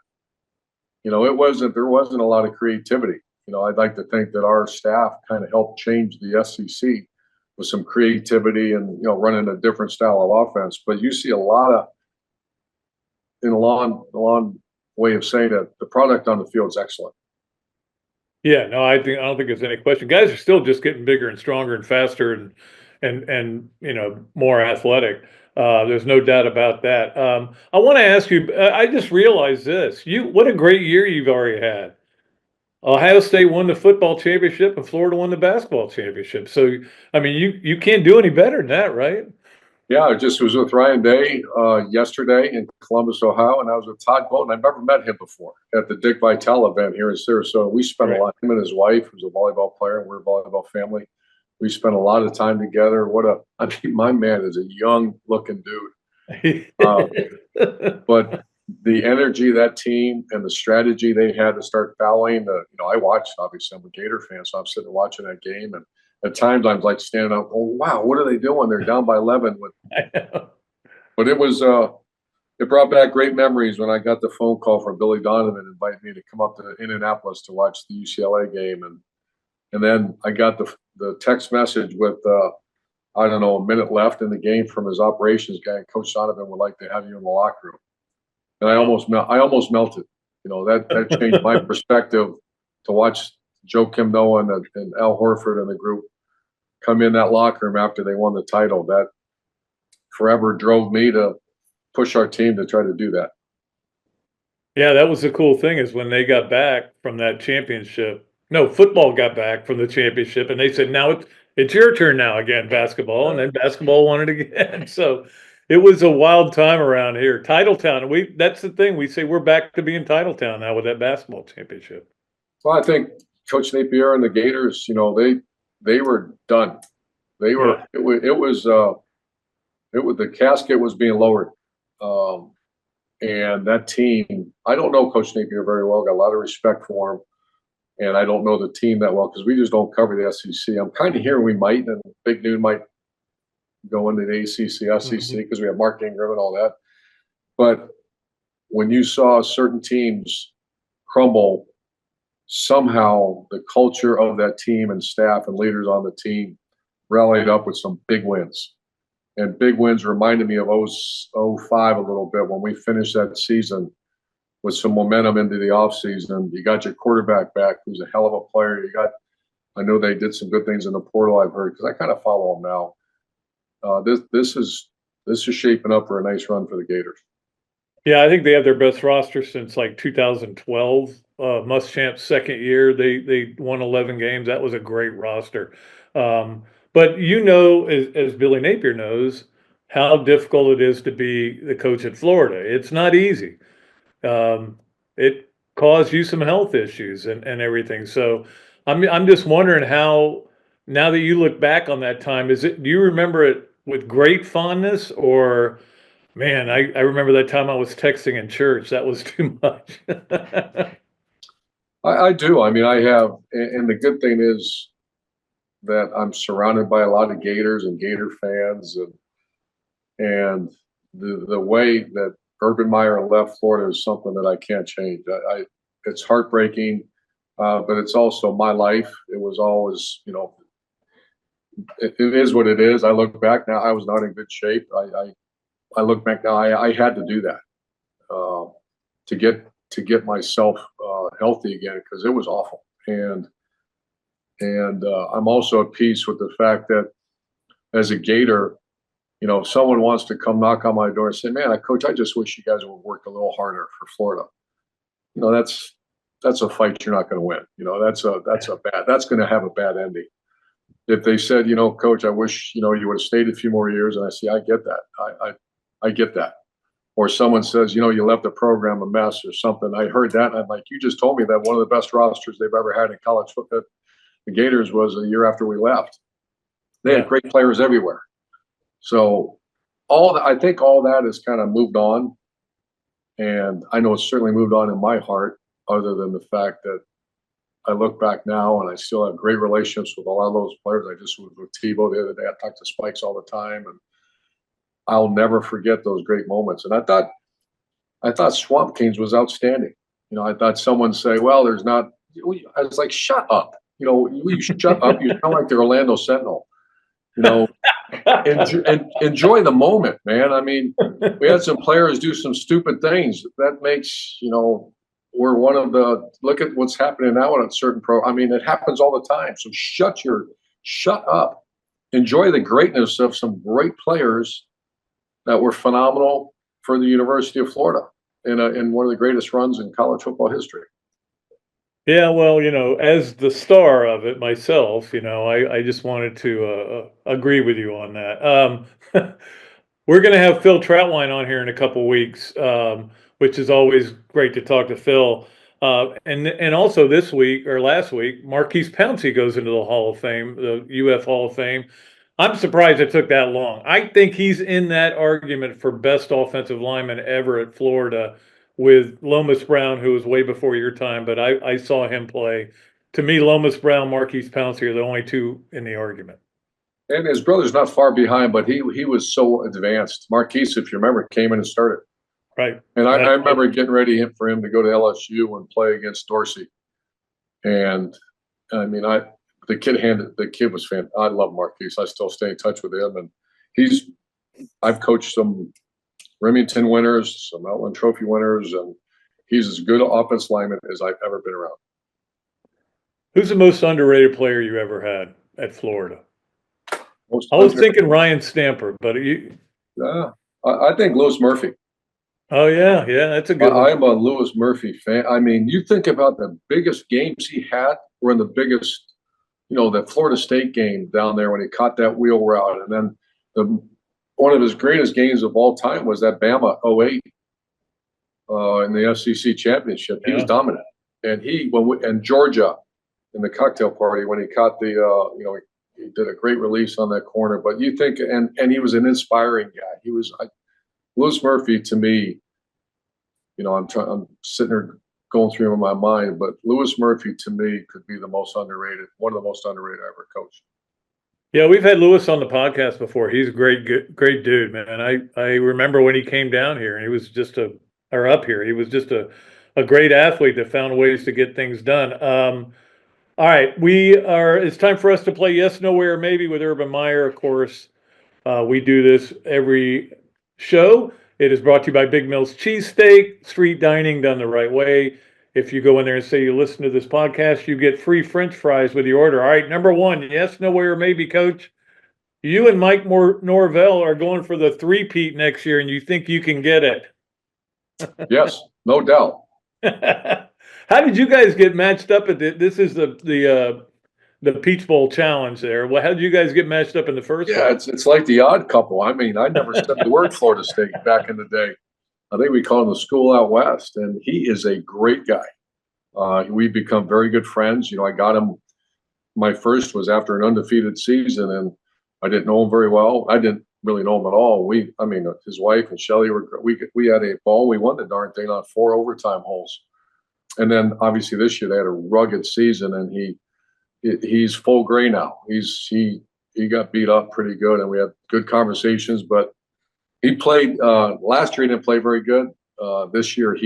There wasn't a lot of creativity. I'd like to think that our staff kind of helped change the SEC with some creativity and, running a different style of offense. But you see a lot of, in a long way of saying that the product on the field is excellent. Yeah, no, I don't think there's any question. Guys are still just getting bigger and stronger and faster and more athletic. There's no doubt about that. I want to ask you. I just realized this. What a great year you've already had. Ohio State won the football championship and Florida won the basketball championship. So, I mean, you can't do any better than that, right? Yeah, I just was with Ryan Day yesterday in Columbus, Ohio, and I was with Todd Bolton. I've never met him before at the Dick Vitale event here in Sarasota. We spent a lot, him and his wife, who's a volleyball player, and we're a volleyball family. We spent a lot of time together. I mean, my man is a young looking dude. But the energy of that team and the strategy they had to start fouling, I watched, obviously, I'm a Gator fan, so I'm sitting watching that game. And at times I'm like standing up, oh, wow, what are they doing? They're down by 11. But it was, it brought back great memories when I got the phone call from Billy Donovan inviting me to come up to Indianapolis to watch the UCLA game. And then I got the text message with, I don't know, a minute left in the game from his operations guy. Coach Donovan would like to have you in the locker room. And I almost melted. That changed my perspective to watch Joe Kim Noah and Al Horford and the group come in that locker room after they won the title. That forever drove me to push our team to try to do that. Yeah, that was the cool thing is when they got back from that championship. No, football got back from the championship, and they said, now it's your turn now again, basketball, and then basketball won it again. So it was a wild time around here. Titletown, that's the thing. We say we're back to being Titletown now with that basketball championship. Well, I think Coach Napier and the Gators, they were done. They were. Yeah. It was the casket was being lowered, and that team. I don't know Coach Napier very well. Got a lot of respect for him, and I don't know the team that well because we just don't cover the SEC. I'm kind of hearing we might, and Big Noon might go into the ACC, SEC because we have Mark Ingram and all that. But when you saw certain teams crumble, somehow the culture of that team and staff and leaders on the team rallied up with some big wins. And big wins reminded me of 05 a little bit when we finished that season with some momentum into the offseason. You got your quarterback back, who's a hell of a player. I know they did some good things in the portal, I've heard, because I kind of follow them now. This is shaping up for a nice run for the Gators. Yeah, I think they have their best roster since like 2012. Muschamp's second year, they won 11 games. That was a great roster. But as Billy Napier knows, how difficult it is to be the coach at Florida. It's not easy. It caused you some health issues and everything. So I'm just wondering how, now that you look back on that time, do you remember it with great fondness, or man, I remember that time I was texting in church. That was too much. I do. I mean, I have, and the good thing is that I'm surrounded by a lot of Gators and Gator fans, and the way that Urban Meyer left Florida is something that I can't change. It's heartbreaking, but it's also my life. It was always, it is what it is. I look back now, I was not in good shape. I look back now, I had to do that to get myself healthy again, because it was awful. And I'm also at peace with the fact that as a Gator, if someone wants to come knock on my door and say, man, Coach, I just wish you guys would work a little harder for Florida. That's a fight you're not going to win. That's going to have a bad ending. If they said, Coach, I wish, you would have stayed a few more years. And I say, I get that. I get that. Or someone says, you left the program a mess or something. I heard that. And I'm like, you just told me that one of the best rosters they've ever had in college football, the Gators, was a year after we left. They had great players everywhere. So I think all that has kind of moved on. And I know it's certainly moved on in my heart, other than the fact that I look back now and I still have great relationships with a lot of those players. I just was with Tebow the other day. I talk to Spikes all the time, and I'll never forget those great moments. And I thought Swamp Kings was outstanding. I thought someone say, well, there's not. I was like, shut up. You shut up. You sound like the Orlando Sentinel. Enjoy the moment, man. I mean, we had some players do some stupid things. That makes, we're one of the, look at what's happening now on a certain I mean, it happens all the time. So shut up. Enjoy the greatness of some great players that were phenomenal for the University of Florida in one of the greatest runs in college football history. Yeah, well, as the star of it myself, I just wanted to agree with you on that. We're going to have Phil Troutwine on here in a couple weeks, which is always great to talk to Phil. And also this week or last week, Marquise Pouncey goes into the Hall of Fame, the UF Hall of Fame. I'm surprised it took that long. I think he's in that argument for best offensive lineman ever at Florida with Lomas Brown, who was way before your time, but I saw him play. To me, Lomas Brown, Marquise Pouncey are the only two in the argument. And his brother's not far behind, but he was so advanced. Marquise, if you remember, came in and started. Right. And I remember getting ready for him to go to LSU and play against Dorsey. And I mean, the kid was fantastic. I love Marquise. I still stay in touch with him, and I've coached some Remington winners, some Outland Trophy winners, and he's as good an offense lineman as I've ever been around. Who's the most underrated player you ever had at Florida? Most I was thinking Ryan Stamper, but I think Lewis Murphy. Oh yeah, that's a good one. I'm a Lewis Murphy fan. I mean, you think about the biggest games he had were in the biggest, that Florida State game down there when he caught that wheel route, and then one of his greatest games of all time was that Bama 08 in the SEC championship. He was dominant, and and Georgia in the cocktail party when he caught the he did a great release on that corner. But you think, and he was an inspiring guy. He was Lewis Murphy to me. I'm sitting there going through him in my mind, but Lewis Murphy to me could be one of the most underrated I ever coached. Yeah, we've had Lewis on the podcast before. He's a great dude, man. I remember when he came down here, and he was just up here. He was just a great athlete that found ways to get things done. All right, it's time for us to play Yes, No, Where, Maybe with Urban Meyer. Of course, we do this every show. It is brought to you by Big Mill's Cheesesteak, street dining done the right way. If you go in there and say you listen to this podcast, you get free French fries with your order. All right, number one, yes, no, where, maybe, Coach. You and Mike Norvell are going for the three-peat next year, and you think you can get it. Yes, no doubt. How did you guys get matched up at this is the Peach Bowl challenge there. Well, how did you guys get matched up in the first one? It's like the odd couple. I mean, I never said the word Florida State back in the day. I think we call him the school out west, and he is a great guy. We've become very good friends. I got him. My first was after an undefeated season, and I didn't know him very well. I didn't really know him at all. His wife and Shelly we had a ball. We won the darn thing on 4 overtime holes, and then obviously this year they had a rugged season, and he's full gray now. He got beat up pretty good, and we had good conversations, but. He played last year. He didn't play very good. This year,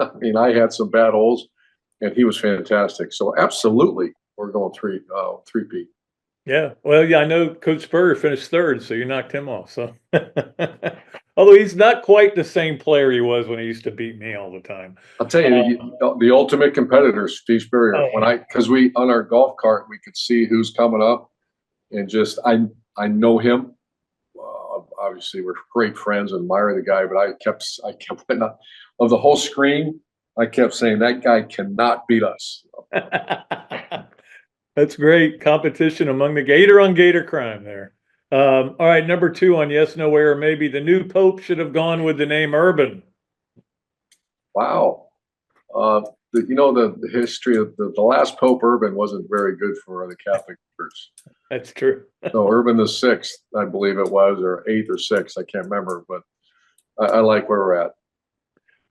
I had some bad holes, and he was fantastic. So absolutely, we're going three-peat. Yeah, well, I know Coach Spurrier finished third, so you knocked him off. So, although he's not quite the same player he was when he used to beat me all the time. I'll tell you, the ultimate competitor, Steve Spurrier. Because on our golf cart we could see who's coming up, and just I know him. Obviously, we're great friends, admire the guy, but I kept of the whole screen. I kept saying that guy cannot beat us. That's great competition among the Gator on Gator crime there. All right, number 2 on yes, no, where, or maybe the new Pope should have gone with the name Urban. Wow, the history of the last Pope Urban wasn't very good for the Catholic Church. That's true. So Urban the 6th, I believe it was, or 8th or 6th, I can't remember, but I like where we're at.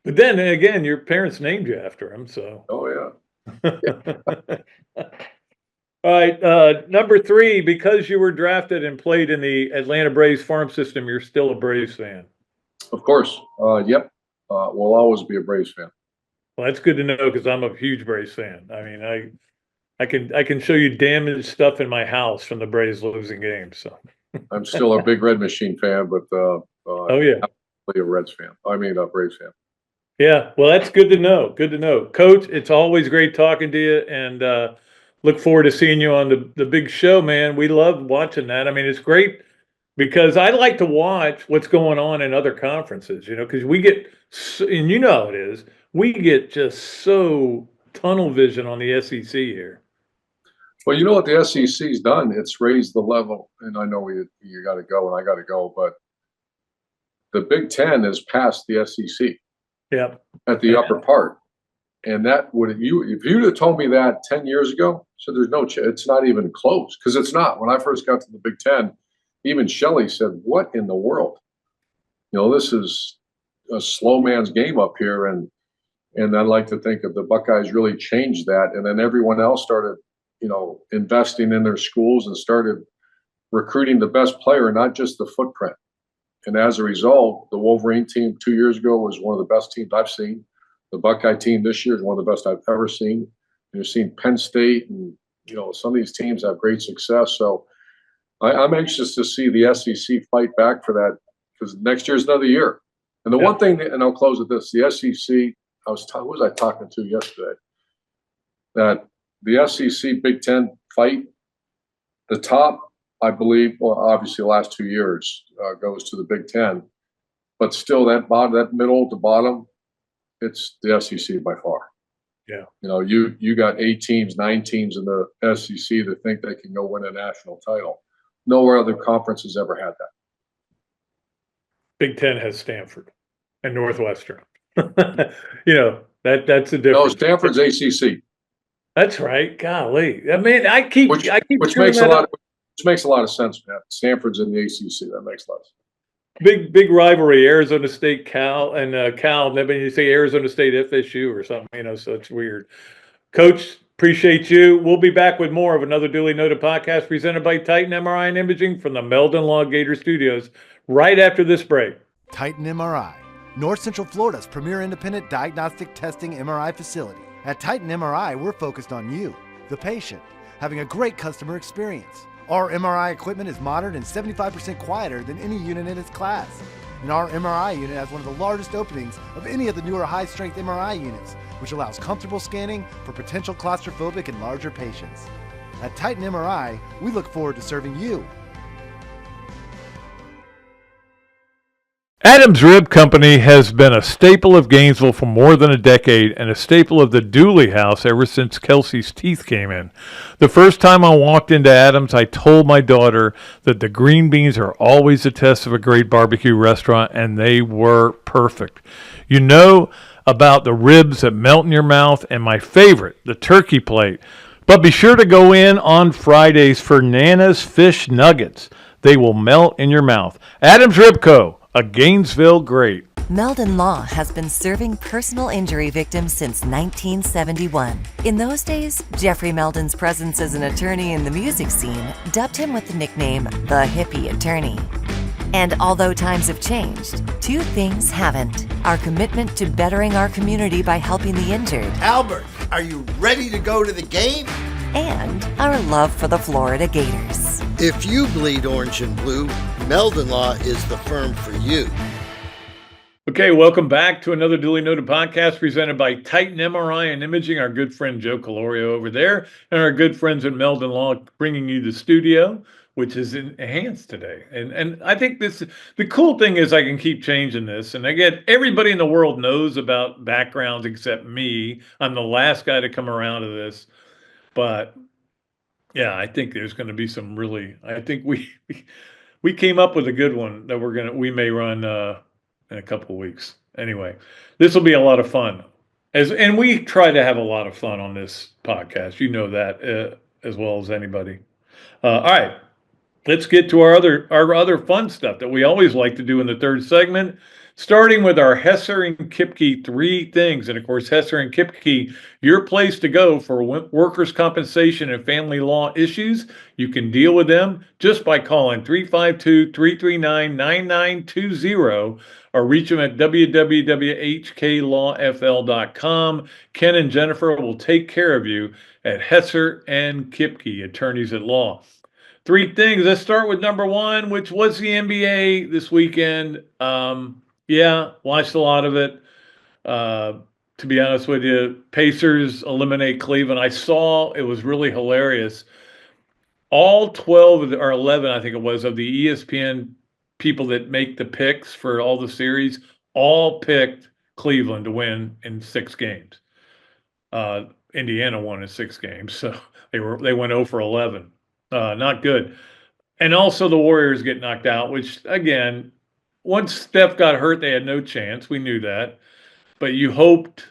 But then again, your parents named you after him, so. Oh yeah. All right, number 3, because you were drafted and played in the Atlanta Braves farm system, you're still a Braves fan. Of course. Yep. We'll always be a Braves fan. Well, that's good to know because I'm a huge Braves fan. I mean, I can show you damaged stuff in my house from the Braves losing games. So I'm still a big Red Machine fan, but oh yeah, a Reds fan. A Braves fan. Yeah, well, that's good to know. Good to know, Coach. It's always great talking to you, and look forward to seeing you on the big show, man. We love watching that. I mean, it's great because I like to watch what's going on in other conferences. Because we get, and it is, we get just so tunnel vision on the SEC here. Well, you know what the SEC's done? It's raised the level, and I know you got to go and I got to go, but the Big Ten has passed the SEC Yep. at the upper part. And that would if you'd have told me that 10 years ago, so there's no it's not even close, because it's not. When I first got to the Big Ten, even Shelley said, "What in the world? You know, this is a slow man's game up here." And I'd like to think that the Buckeyes really changed that, and then everyone else started, you know, investing in their schools and started recruiting the best player, not just the footprint. And as a result, the Wolverine team 2 years ago was one of the best teams I've seen. The Buckeye team this year is one of the best I've ever seen. And you've seen Penn State, and you know, some of these teams have great success. So I'm anxious to see the SEC fight back for that, because next year's another year. And the one thing, and I'll close with this: the SEC. Who was I talking to yesterday? That the SEC Big Ten fight, the top, I believe, well, obviously the last 2 years goes to the Big Ten, but still that bottom, that middle to bottom, it's the SEC by far. Yeah. You know, you got 8 teams, 9 teams in the SEC that think they can go win a national title. No other conference has ever had that. Big Ten has Stanford and Northwestern. You know, that's the difference. No, Stanford's ACC. That's right. Golly. I mean, I keep Which makes a lot of sense, man. Stanford's in the ACC. That makes a lot of sense. Big rivalry, Arizona State, Cal, and Cal. Maybe you say Arizona State, FSU, or something. You know, so it's weird. Coach, appreciate you. We'll be back with more of another Dooley Noted podcast presented by Titan MRI and Imaging from the Meldon Law Gator Studios right after this break. Titan MRI, North Central Florida's premier independent diagnostic testing MRI facility. At Titan MRI, we're focused on you, the patient, having a great customer experience. Our MRI equipment is modern and 75% quieter than any unit in its class. And our MRI unit has one of the largest openings of any of the newer high-strength MRI units, which allows comfortable scanning for potential claustrophobic and larger patients. At Titan MRI, we look forward to serving you. Adams Rib Company has been a staple of Gainesville for more than a decade and a staple of the Dooley house ever since Kelsey's teeth came in. The first time I walked into Adams, I told my daughter that the green beans are always a test of a great barbecue restaurant, and they were perfect. You know about the ribs that melt in your mouth, and my favorite, the turkey plate. But be sure to go in on Fridays for Nana's Fish Nuggets. They will melt in your mouth. Adams Rib Co., a Gainesville great. Meldon Law has been serving personal injury victims since 1971. In those days, Jeffrey Meldon's presence as an attorney in the music scene dubbed him with the nickname the Hippie Attorney. And although times have changed, 2 things haven't: our commitment to bettering our community by helping the injured, Albert, are you ready to go to the game? and our love for the Florida Gators. If you bleed orange and blue, Meldon Law is the firm for you. Okay, welcome back to another Dooley Noted podcast presented by Titan MRI and Imaging. Our good friend Joe Calorio over there, and our good friends at Meldon Law bringing you the studio, which is enhanced today. And I think the cool thing is I can keep changing this. And again, everybody in the world knows about backgrounds except me. I'm the last guy to come around to this. But yeah, I think there's going to be some really, I think we came up with a good one that we may run in a couple of weeks. Anyway, this will be a lot of fun. And we try to have a lot of fun on this podcast. You know that as well as anybody. All right, let's get to our other fun stuff that we always like to do in the third segment, starting with our Hesser and Kipke 3 things. And of course, Hesser and Kipke, your place to go for workers' compensation and family law issues. You can deal with them just by calling 352-339-9920 or reach them at www.hklawfl.com. Ken and Jennifer will take care of you at Hesser and Kipke, attorneys at law. 3 things. Let's start with number 1, which was the NBA this weekend. Yeah, watched a lot of it. To be honest with you, Pacers eliminate Cleveland. I saw, it was really hilarious. All 12 or 11, I think it was, of the ESPN people that make the picks for all the series all picked Cleveland to win in 6 games. Indiana won in 6 games, so they went 0 for 11. Not good. And also the Warriors get knocked out, which again, once Steph got hurt, they had no chance. We knew that, but you hoped.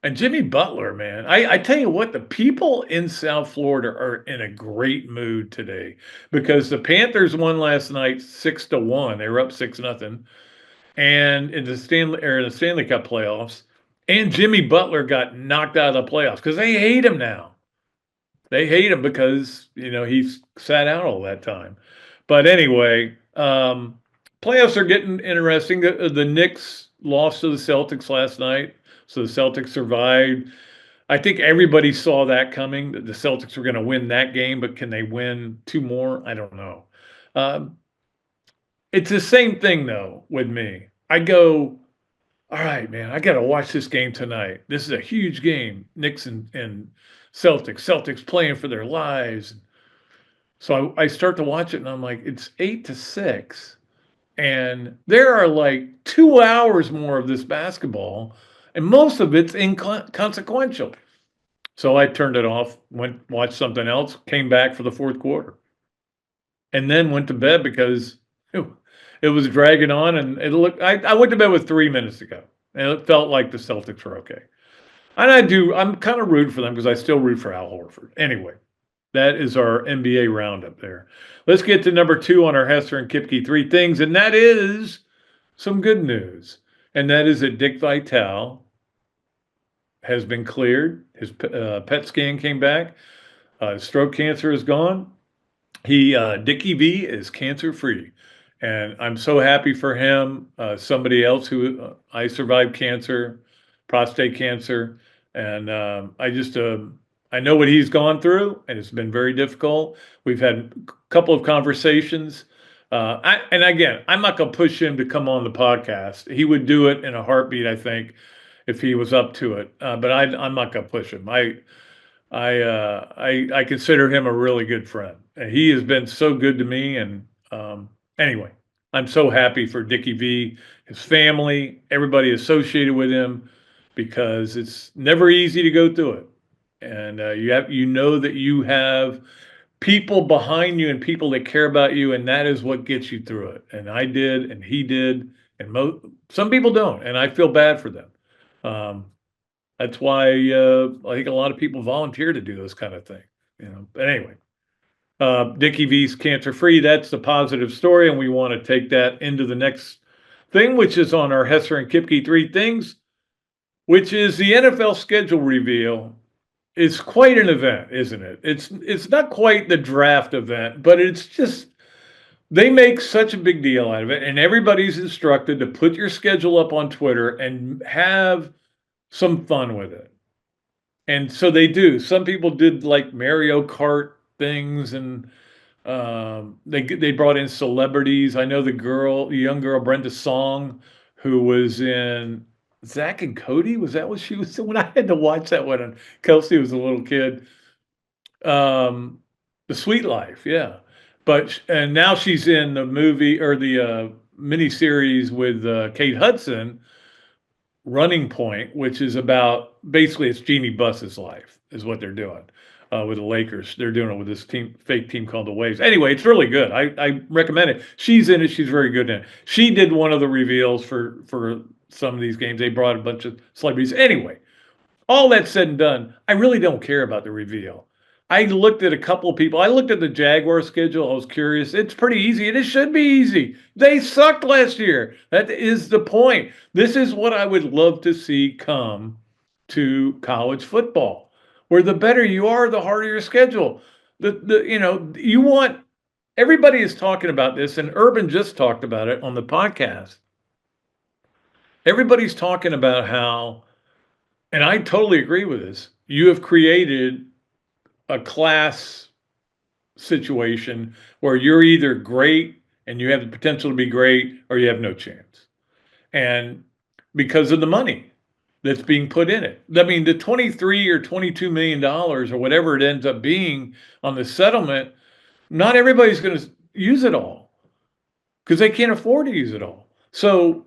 And Jimmy Butler, man, I tell you what, the people in South Florida are in a great mood today because the Panthers won last night 6-1. They were up 6-0, and in the Stanley Cup playoffs. And Jimmy Butler got knocked out of the playoffs because they hate him now. They hate him because, he's sat out all that time. But anyway, playoffs are getting interesting. The Knicks lost to the Celtics last night, so the Celtics survived. I think everybody saw that coming, that the Celtics were going to win that game, but can they win 2 more? I don't know. It's the same thing, though, with me. I go, all right, man, I got to watch this game tonight. This is a huge game, Knicks and Celtics. Celtics playing for their lives. So I start to watch it, and I'm like, it's 8-6. And there are like 2 hours more of this basketball, and most of it's inconsequential. So I turned it off, watched something else, came back for the fourth quarter, and then went to bed because it was dragging on, and I went to bed with 3 minutes to go, and it felt like the Celtics were okay. And I'm kind of rooting for them because I still root for Al Horford. Anyway, that is our NBA roundup there. Let's get to number 2 on our Hesser and Kipke 3 things, and that is some good news. And that is that Dick Vitale has been cleared. His PET scan came back. Stroke cancer is gone. Dickie V is cancer-free. And I'm so happy for him. Somebody else who I survived cancer, prostate cancer. And I know what he's gone through, and it's been very difficult. We've had a couple of conversations. And again, I'm not going to push him to come on the podcast. He would do it in a heartbeat, I think, if he was up to it. But I'm not going to push him. I consider him a really good friend. And he has been so good to me. And anyway, I'm so happy for Dickie V, his family, everybody associated with him, because it's never easy to go through it. And you know that you have people behind you and people that care about you, and that is what gets you through it. And I did, and he did, and some people don't, and I feel bad for them. That's why I think a lot of people volunteer to do those kind of things. But anyway, Dickie V's cancer-free. That's the positive story, and we want to take that into the next thing, which is on our Hesser and Kipke 3 things, which is the NFL schedule reveal. It's quite an event, isn't it? It's not quite the draft event, but it's just, they make such a big deal out of it, and everybody's instructed to put your schedule up on Twitter and have some fun with it. And so they do. Some people did like Mario Kart things, and they brought in celebrities. I know the young girl Brenda Song, who was in Zach and Cody, was that what she was when I had to watch that one? And Kelsey was a little kid. The Sweet Life, yeah. And now she's in the movie or the miniseries with Kate Hudson, Running Point, which is about, basically it's Jeannie Buss's life is what they're doing with the Lakers. They're doing it with this fake team called the Waves. Anyway, it's really good. I recommend it. She's in it. She's very good in it. She did one of the reveals for some of these games. They brought a bunch of celebrities. Anyway, all that said and done, I really don't care about the reveal. I looked at a couple of people. I looked at the Jaguar schedule. I was curious. It's pretty easy, and it should be easy. They sucked last year. That is the point. This is what I would love to see come to college football, where the better you are, the harder your schedule. You want, everybody is talking about this, and Urban just talked about it on the podcast. Everybody's talking about how, and I totally agree with this, you have created a class situation where you're either great and you have the potential to be great, or you have no chance. And because of the money that's being put in it. I mean, the $23 or $22 million or whatever it ends up being on the settlement, not everybody's going to use it all because they can't afford to use it all. So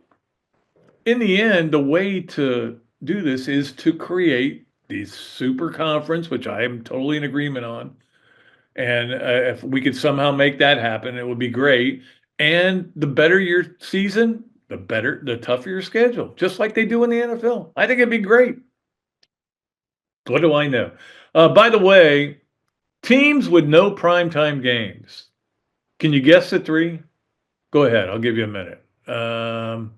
in the end, the way to do this is to create the super conference, which I am totally in agreement on. And if we could somehow make that happen, it would be great. And the better your season, the tougher your schedule, just like they do in the NFL. I think it'd be great. What do I know? By the way, teams with no primetime games. Can you guess the three? Go ahead. I'll give you a minute. No,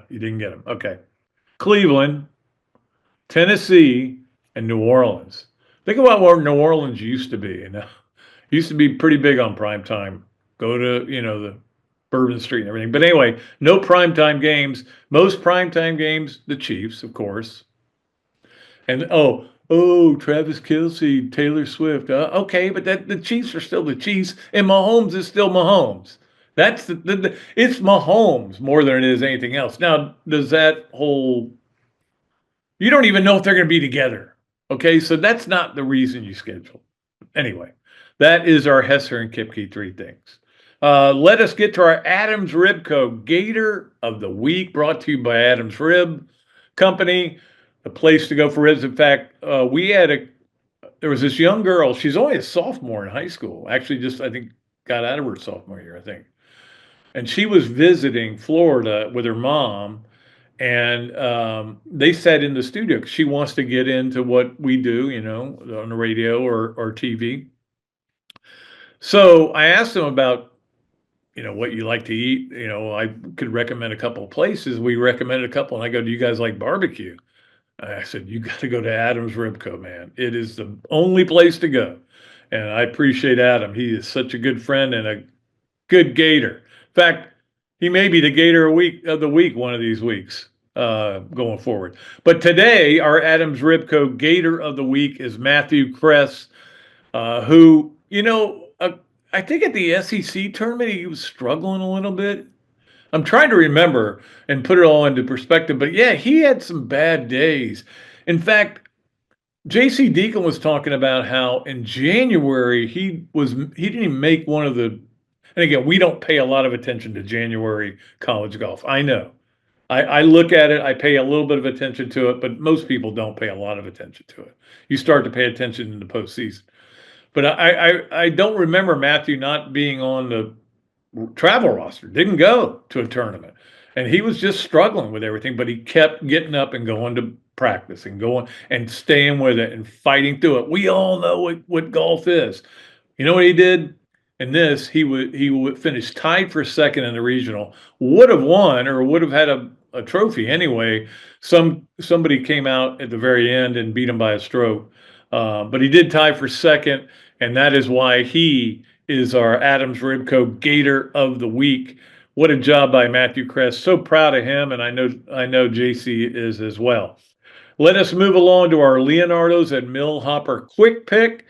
you didn't get them. Okay. Cleveland, Tennessee, and New Orleans. Think about what New Orleans used to be. Used to be pretty big on primetime. Go to, the Bourbon Street and everything. But anyway, no primetime games. Most primetime games, the Chiefs, of course. And Travis Kelce, Taylor Swift. Okay, but the Chiefs are still the Chiefs, and Mahomes is still Mahomes. That's it's Mahomes more than it is anything else. Now, does that whole? You don't even know if they're going to be together. Okay, so that's not the reason you schedule. Anyway, that is our Hesser and Kipke 3 things. Let us get to our Adams Ribco Gator of the Week, brought to you by Adams Rib Company, the place to go for ribs. In fact, there was this young girl. She's only a sophomore in high school. Actually, just I think got out of her sophomore year, I think. And she was visiting Florida with her mom, and they sat in the studio because she wants to get into what we do, on the radio or TV. So I asked them about, what you like to eat. I could recommend a couple of places. We recommended a couple, and I go, "Do you guys like barbecue?" I said, "You got to go to Adams Ribco, man. It is the only place to go." And I appreciate Adam. He is such a good friend and a good Gator. In fact, he may be the Gator of the week one of these weeks going forward. But today, our Adams Ribco Gator of the week is Matthew Kress, who, I think at the SEC tournament, he was struggling a little bit. I'm trying to remember and put it all into perspective, but yeah, he had some bad days. In fact, JC Deacon was talking about how in January he didn't even make one of the. And again, we don't pay a lot of attention to January college golf. I know. I look at it, I pay a little bit of attention to it, but most people don't pay a lot of attention to it. You start to pay attention in the postseason. But I don't remember Matthew not being on the travel roster, didn't go to a tournament. And he was just struggling with everything, but he kept getting up and going to practice and going and staying with it and fighting through it. We all know what golf is. You know what he did? In this, he would finish tied for second in the regional, would have won or would have had a trophy anyway. Somebody came out at the very end and beat him by a stroke. But he did tie for second, and that is why he is our Adams Ribco Gator of the Week. What a job by Matthew Kress. So proud of him, and I know JC is as well. Let us move along to our Leonardo's and Millhopper quick pick.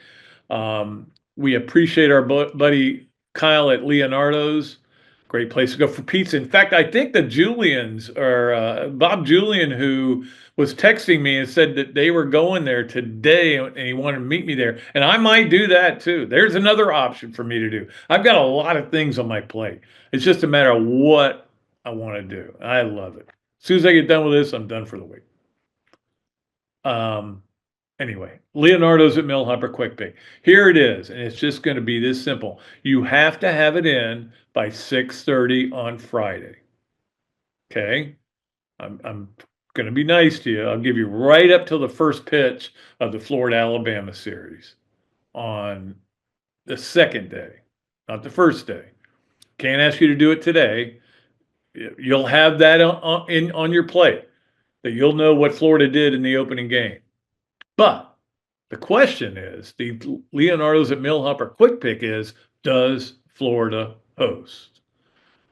We appreciate our buddy Kyle at Leonardo's. Great place to go for pizza. In fact, I think the Julians, or Bob Julian, who was texting me and said that they were going there today and he wanted to meet me there. And I might do that too. There's another option for me to do. I've got a lot of things on my plate. It's just a matter of what I want to do. I love it. As soon as I get done with this, I'm done for the week. Anyway, Leonardo's at Millhopper quick pick. Here it is, and it's just going to be this simple. You have to have it in by 6:30 on Friday. Okay? I'm going to be nice to you. I'll give you right up till the first pitch of the Florida-Alabama series on the second day, not the first day. Can't ask you to do it today. You'll have that on your plate, that you'll know what Florida did in the opening game. But the question is, the Leonardo's at Millhopper quick pick is, does Florida host?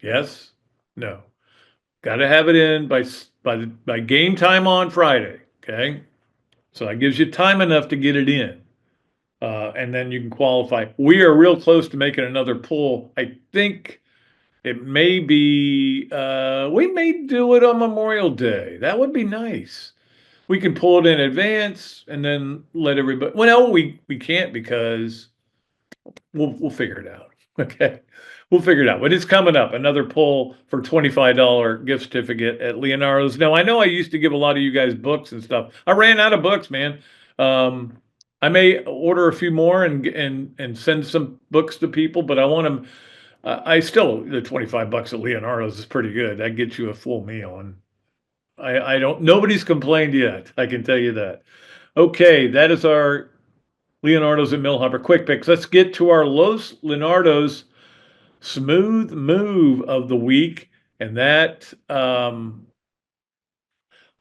Yes? No. Got to have it in by game time on Friday, okay? So that gives you time enough to get it in. And then you can qualify. We are real close to making another pull. I think it may be, we may do it on Memorial Day. That would be nice. We can pull it in advance and then let everybody. Well, no, we can't because we'll figure it out. Okay. We'll figure it out. But it's coming up. Another pull for $25 gift certificate at Leonardo's. Now, I know I used to give a lot of you guys books and stuff. I ran out of books, man. I may order a few more and send some books to people, but I want them. I still, the $25 at Leonardo's is pretty good. That gets you a full meal. And I don't, nobody's complained yet. I can tell you that. Okay. That is our Leonardo's and Millhopper quick picks. Let's get to our Los Leonardo's smooth move of the week, and that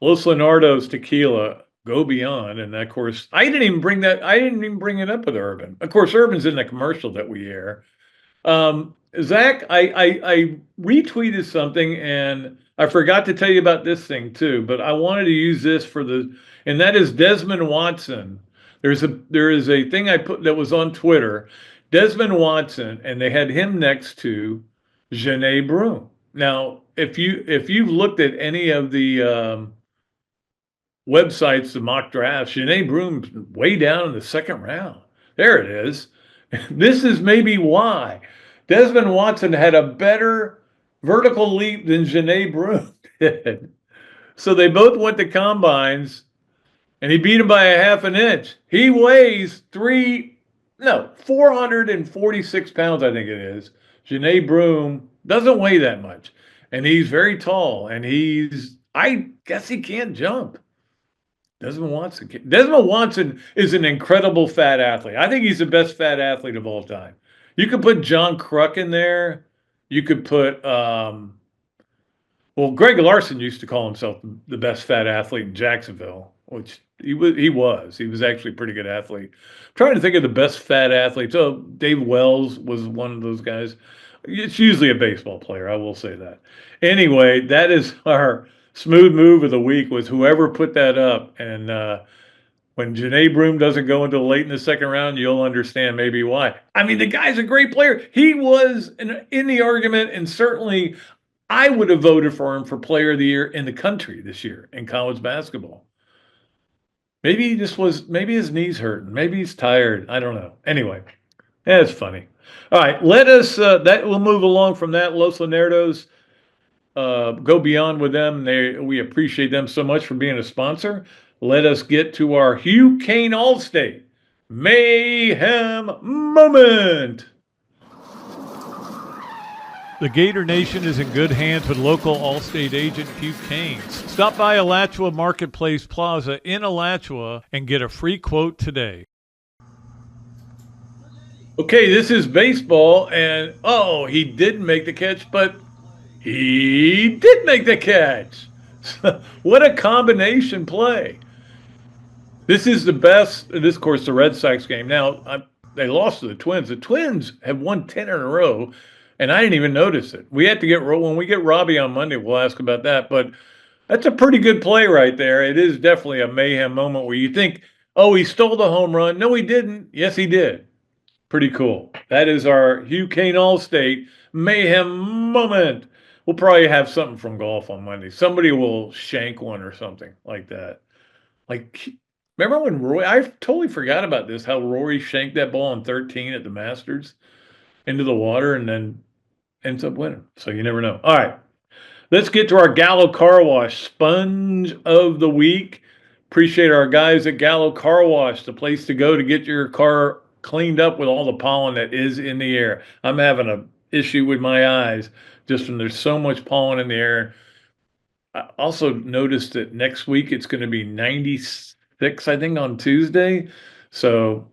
Los Leonardo's tequila Go Beyond. And of course, I didn't even bring it up with Urban. Of course, Urban's in the commercial that we air. Zach, I retweeted something, and I forgot to tell you about this thing too, but I wanted to use this and that is Desmond Watson. There is a thing I put that was on Twitter, Desmond Watson, and they had him next to Janae Broom. Now, if you've looked at any of the websites, the mock drafts, Janae Broom's way down in the second round. There it is. This is maybe why Desmond Watson had a better vertical leap than Janae Broom did. So they both went to combines, and he beat him by a half an inch. He weighs 446 pounds, I think it is. Janae Broom doesn't weigh that much. And he's very tall, and I guess he can't jump. Desmond Watson is an incredible fat athlete. I think he's the best fat athlete of all time. You could put John Kruk in there. You could put, Greg Larson used to call himself the best fat athlete in Jacksonville, which he was. He was actually a pretty good athlete. I'm trying to think of the best fat athletes. Oh, Dave Wells was one of those guys. It's usually a baseball player, I will say that. Anyway, that is our smooth move of the week, was whoever put that up. And when Janae Broom doesn't go until late in the second round, you'll understand maybe why. I mean, the guy's a great player. He was in the argument, and certainly I would have voted for him for player of the year in the country this year in college basketball. Maybe maybe his knee's hurting. Maybe he's tired. I don't know. Anyway, that's funny. All right, we'll move along from that. Los Leonardo's, Go Beyond with them. We appreciate them so much for being a sponsor. Let us get to our Hugh, Cain, Allstate Mayhem Moment. The Gator Nation is in good hands with local Allstate agent Hugh Cain. Stop by Alachua Marketplace Plaza in Alachua and get a free quote today. Okay, this is baseball, and he didn't make the catch, but he did make the catch. What a combination play. This is the best, this, of course, the Red Sox game. Now, they lost to the Twins. The Twins have won 10 in a row, and I didn't even notice it. When we get Robbie on Monday, we'll ask about that, but that's a pretty good play right there. It is definitely a mayhem moment where you think, he stole the home run. No, he didn't. Yes, he did. Pretty cool. That is our Hugh, Cain, Allstate Mayhem Moment. We'll probably have something from golf on Monday. Somebody will shank one or something like that. Like, remember when I totally forgot about this, how Rory shanked that ball on 13 at the Masters into the water and then ends up winning. So you never know. All right, let's get to our Gallo Car Wash Sponge of the Week. Appreciate our guys at Gallo Car Wash, the place to go to get your car cleaned up with all the pollen that is in the air. I'm having an issue with my eyes just when there's so much pollen in the air. I also noticed that next week it's going to be 96, I think, on Tuesday. So,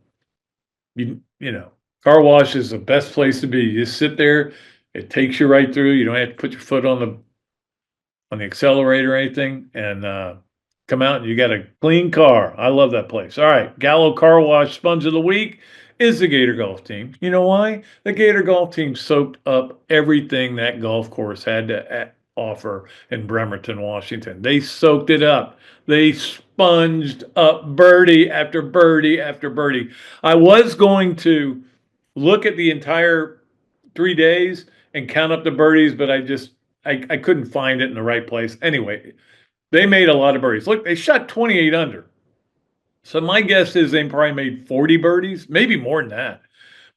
you know, car wash is the best place to be. You just sit there. It takes you right through. You don't have to put your foot on the accelerator or anything, and come out and you got a clean car. I love that place. All right, Gallo Car Wash Sponge of the Week is the Gator Golf Team. You know why? The Gator Golf Team soaked up everything that golf course had to offer in Bremerton, Washington. They soaked it up. They sponged up birdie after birdie after birdie. I was going to look at the entire 3 days and count up the birdies, but I couldn't find it in the right place. Anyway, they made a lot of birdies. Look, they shot 28 under. So my guess is they probably made 40 birdies, maybe more than that.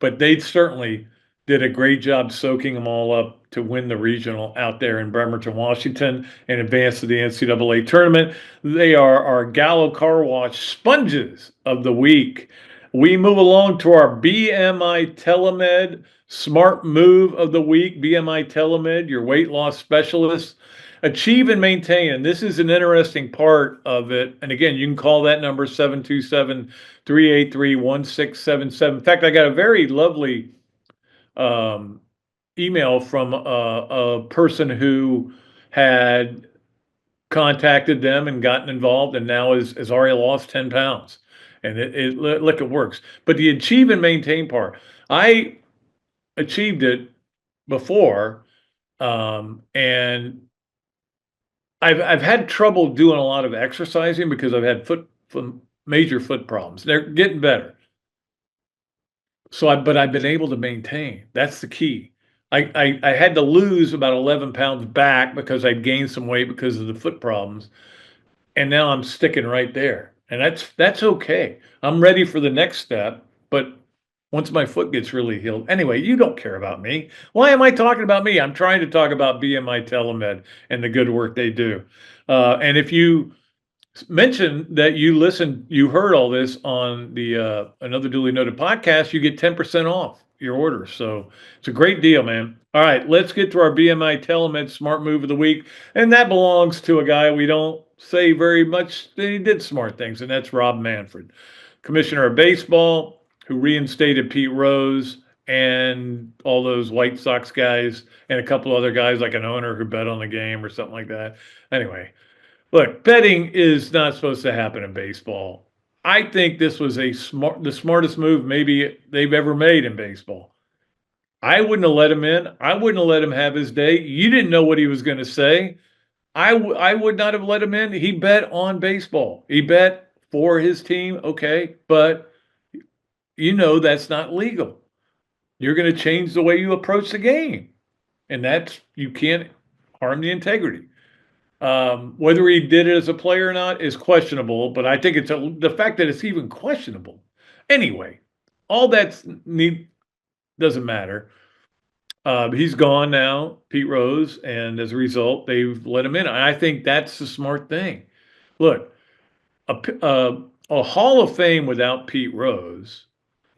But they certainly did a great job soaking them all up to win the regional out there in Bremerton, Washington, and advance to the NCAA tournament. They are our Gallo Car Wash Sponges of the week. We move along to our BMI TeleMed Smart Move of the week. BMI TeleMed, your weight loss specialist. Achieve and maintain, and this is an interesting part of it. And again, you can call that number 727-383-1677. In fact, I got a very lovely email from a person who had contacted them and gotten involved, and now has already lost 10 pounds. And look, it works. But the achieve and maintain part, I achieved it before, and I've had trouble doing a lot of exercising because I've had major foot problems. They're getting better. But I've been able to maintain. That's the key. I had to lose about 11 pounds back because I'd gained some weight because of the foot problems. And now I'm sticking right there. And that's okay. I'm ready for the next step. But once my foot gets really healed. Anyway, you don't care about me. Why am I talking about me? I'm trying to talk about BMI TeleMed and the good work they do. And if you mention that you heard all this on the Another Duly Noted podcast, you get 10% off your order. So it's a great deal, man. All right, let's get to our BMI TeleMed Smart Move of the Week. And that belongs to a guy we don't say very much that he did smart things, and that's Rob Manfred, Commissioner of Baseball, who reinstated Pete Rose and all those White Sox guys and a couple other guys, like an owner who bet on the game or something like that. Anyway, look, betting is not supposed to happen in baseball. I think this was the smartest move maybe they've ever made in baseball. I wouldn't have let him in. I wouldn't have let him have his day. You didn't know what he was going to say. I would not have let him in. He bet on baseball. He bet for his team, okay, but that's not legal. You're going to change the way you approach the game, and you can't harm the integrity. Whether he did it as a player or not is questionable, but I think the fact that it's even questionable. Anyway, all that's doesn't matter. He's gone now, Pete Rose, and as a result, they've let him in. I think that's the smart thing. Look, a Hall of Fame without Pete Rose,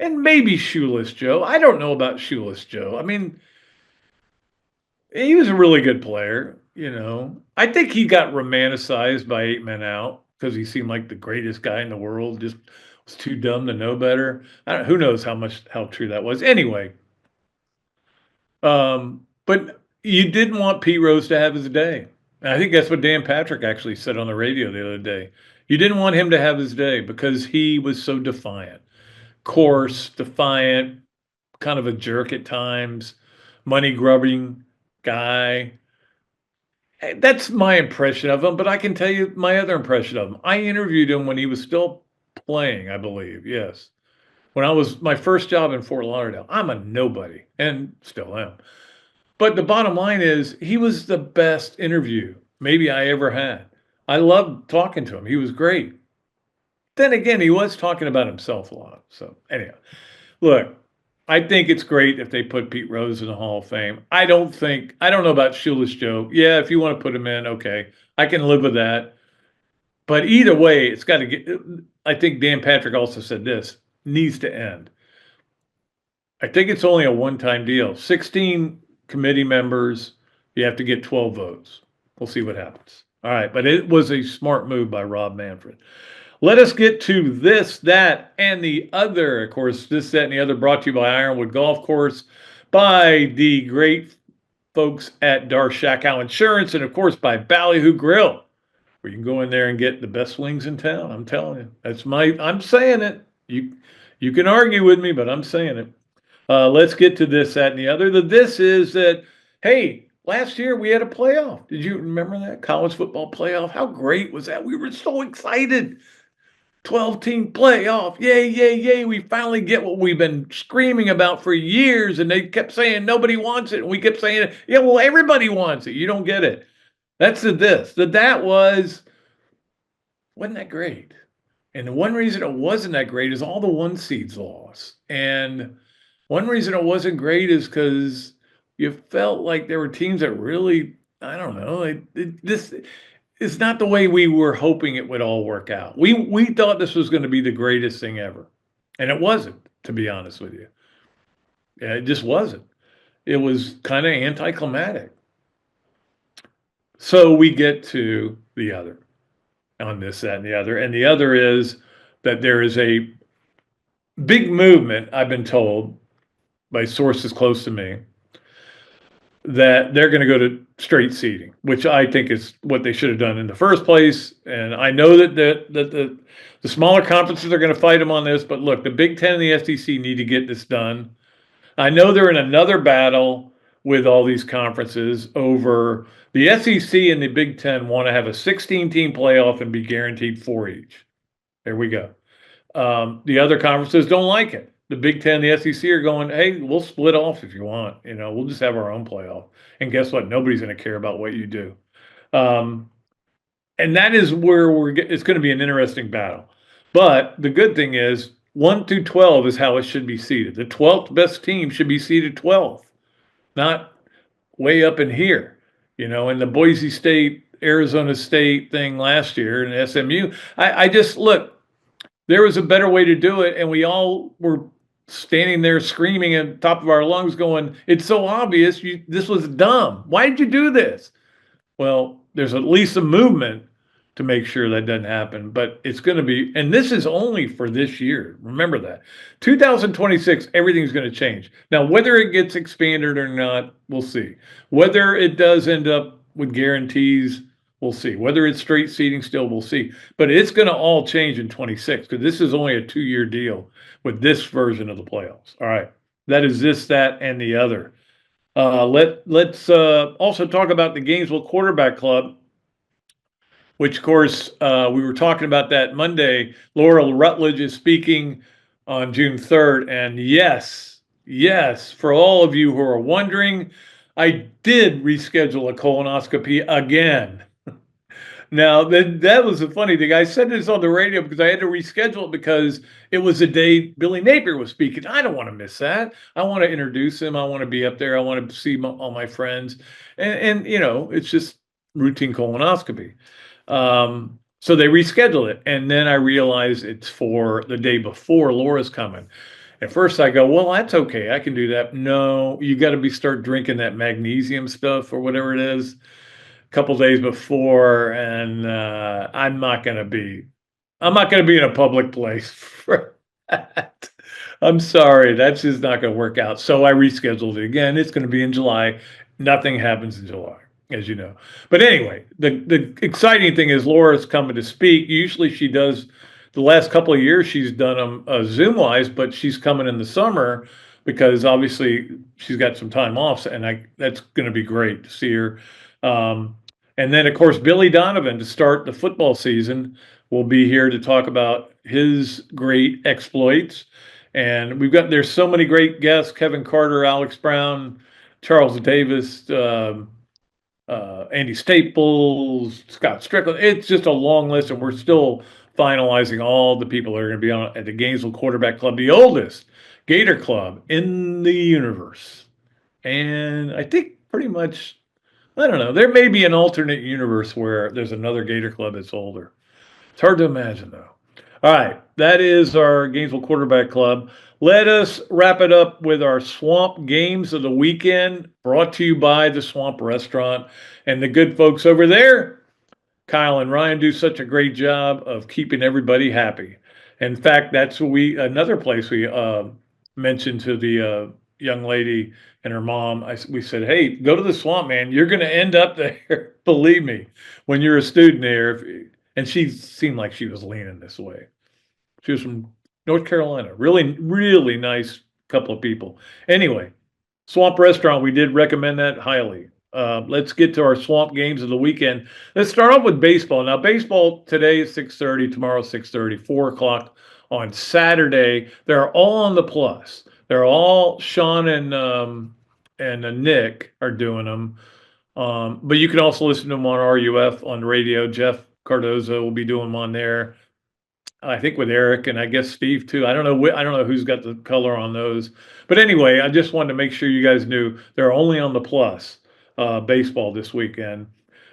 and maybe Shoeless Joe. I don't know about Shoeless Joe. I mean, he was a really good player, I think he got romanticized by 8 Men Out because he seemed like the greatest guy in the world, just was too dumb to know better. Who knows how true that was. Anyway, but you didn't want Pete Rose to have his day. And I think that's what Dan Patrick actually said on the radio the other day. You didn't want him to have his day because he was so defiant. Coarse, defiant, kind of a jerk at times, money-grubbing guy. That's my impression of him, but I can tell you my other impression of him. I interviewed him when he was still playing, I believe, yes. When I was my first job in Fort Lauderdale. I'm a nobody, and still am. But the bottom line is, he was the best interview maybe I ever had. I loved talking to him. He was great. Then again, he was talking about himself a lot. So anyhow, look, I think it's great if they put Pete Rose in the Hall of Fame. I don't know about Shoeless Joe. Yeah, if you want to put him in, okay. I can live with that. But either way, it's got to get, I think Dan Patrick also said this, needs to end. I think it's only a one-time deal. 16 committee members, you have to get 12 votes. We'll see what happens. All right, but it was a smart move by Rob Manfred. Let us get to this, that, and the other. Of course, this, that, and the other brought to you by Ironwood Golf Course, by the great folks at Darshak Insurance, and of course by Ballyhoo Grill, where you can go in there and get the best wings in town. I'm telling you. I'm saying it. You can argue with me, but I'm saying it. Let's get to this, that, and the other. This is that, hey, last year we had a playoff. Did you remember that? College football playoff. How great was that? We were so excited. 12-team playoff. Yay, yay, yay. We finally get what we've been screaming about for years. And they kept saying nobody wants it. And we kept saying, yeah, well, everybody wants it. You don't get it. That's the this. The that wasn't that great. And the one reason it wasn't that great is all the one seeds lost. And One reason it wasn't great is because you felt like there were teams that really, I don't know, this is not the way we were hoping it would all work out. We thought this was going to be the greatest thing ever, and it wasn't, to be honest with you. Yeah, it just wasn't. It was kind of anticlimactic. So we get to the other on this, that, and the other. And the other is that there is a big movement, I've been told by sources close to me, that they're going to go to straight seating, which I think is what they should have done in the first place. And I know that the smaller conferences are going to fight them on this, but look, the Big Ten and the SEC need to get this done. I know they're in another battle with all these conferences over the SEC and the Big Ten want to have a 16-team playoff and be guaranteed 4 each. There we go. The other conferences don't like it. The Big Ten, the SEC are going, hey, we'll split off if you want. We'll just have our own playoff. And guess what? Nobody's going to care about what you do. And that is where it's going to be an interesting battle. But the good thing is 1 through 12 is how it should be seeded. The 12th best team should be seeded 12th, not way up in here. In the Boise State, Arizona State thing last year and SMU, I just look. There was a better way to do it, and we all were standing there screaming at the top of our lungs going, it's so obvious, this was dumb. Why did you do this? Well, there's at least a movement to make sure that doesn't happen, but it's going to be, and this is only for this year. Remember that. 2026, everything's going to change. Now, whether it gets expanded or not, we'll see. Whether it does end up with guarantees, we'll see. Whether it's straight seating still, we'll see. But it's going to all change in 26 because this is only a 2-year deal with this version of the playoffs. All right. That is this, that, and the other. Let's also talk about the Gainesville Quarterback Club, which, of course, we were talking about that Monday. Laura Rutledge is speaking on June 3rd. And yes, for all of you who are wondering, I did reschedule a colonoscopy again. Now, that was a funny thing. I said this on the radio because I had to reschedule it because it was the day Billy Napier was speaking. I don't want to miss that. I want to introduce him. I want to be up there. I want to see all my friends. And it's just routine colonoscopy. So they rescheduled it. And then I realized it's for the day before Laura's coming. At first I go, well, that's okay. I can do that. No, you got to start drinking that magnesium stuff or whatever it is a couple days before. And I'm not going to be in a public place for that. I'm sorry. That's just not going to work out. So I rescheduled it again. It's going to be in July. Nothing happens in July, as you know. But anyway, the exciting thing is Laura's coming to speak. Usually she does, the last couple of years she's done them Zoom-wise, but she's coming in the summer because obviously she's got some time off, and that's going to be great to see her. And then, of course, Billy Donovan, to start the football season, will be here to talk about his great exploits. And there's so many great guests: Kevin Carter, Alex Brown, Charles Davis, Andy Staples, Scott Strickland. It's just a long list, and we're still finalizing all the people that are going to be on at the Gainesville Quarterback Club, the oldest Gator club in the universe. And I think pretty much, I don't know, there may be an alternate universe where there's another Gator club that's older. It's hard to imagine, though. All right, that is our Gainesville Quarterback Club. Let us wrap it up with our Swamp Games of the Weekend, brought to you by the Swamp Restaurant and the good folks over there. Kyle and Ryan do such a great job of keeping everybody happy. In fact, that's another place we mentioned to the young lady and her mom. We said, hey, go to the Swamp, man. You're going to end up there. Believe me, when you're a student there. And she seemed like she was leaning this way. She was from North Carolina. Really, really nice couple of people. Anyway, Swamp Restaurant, we did recommend that highly. Let's get to our Swamp Games of the Weekend. Let's start off with baseball. Now, baseball today is 6:30, tomorrow 6:30, 4 o'clock on Saturday. They're all on the Plus. They're all, Sean and Nick are doing them. But you can also listen to them on RUF on the radio. Jeff Cardozo will be doing them on there. I think with Eric and I guess Steve too. I don't know who's got the color on those. But anyway, I just wanted to make sure you guys knew they're only on the Plus baseball this weekend.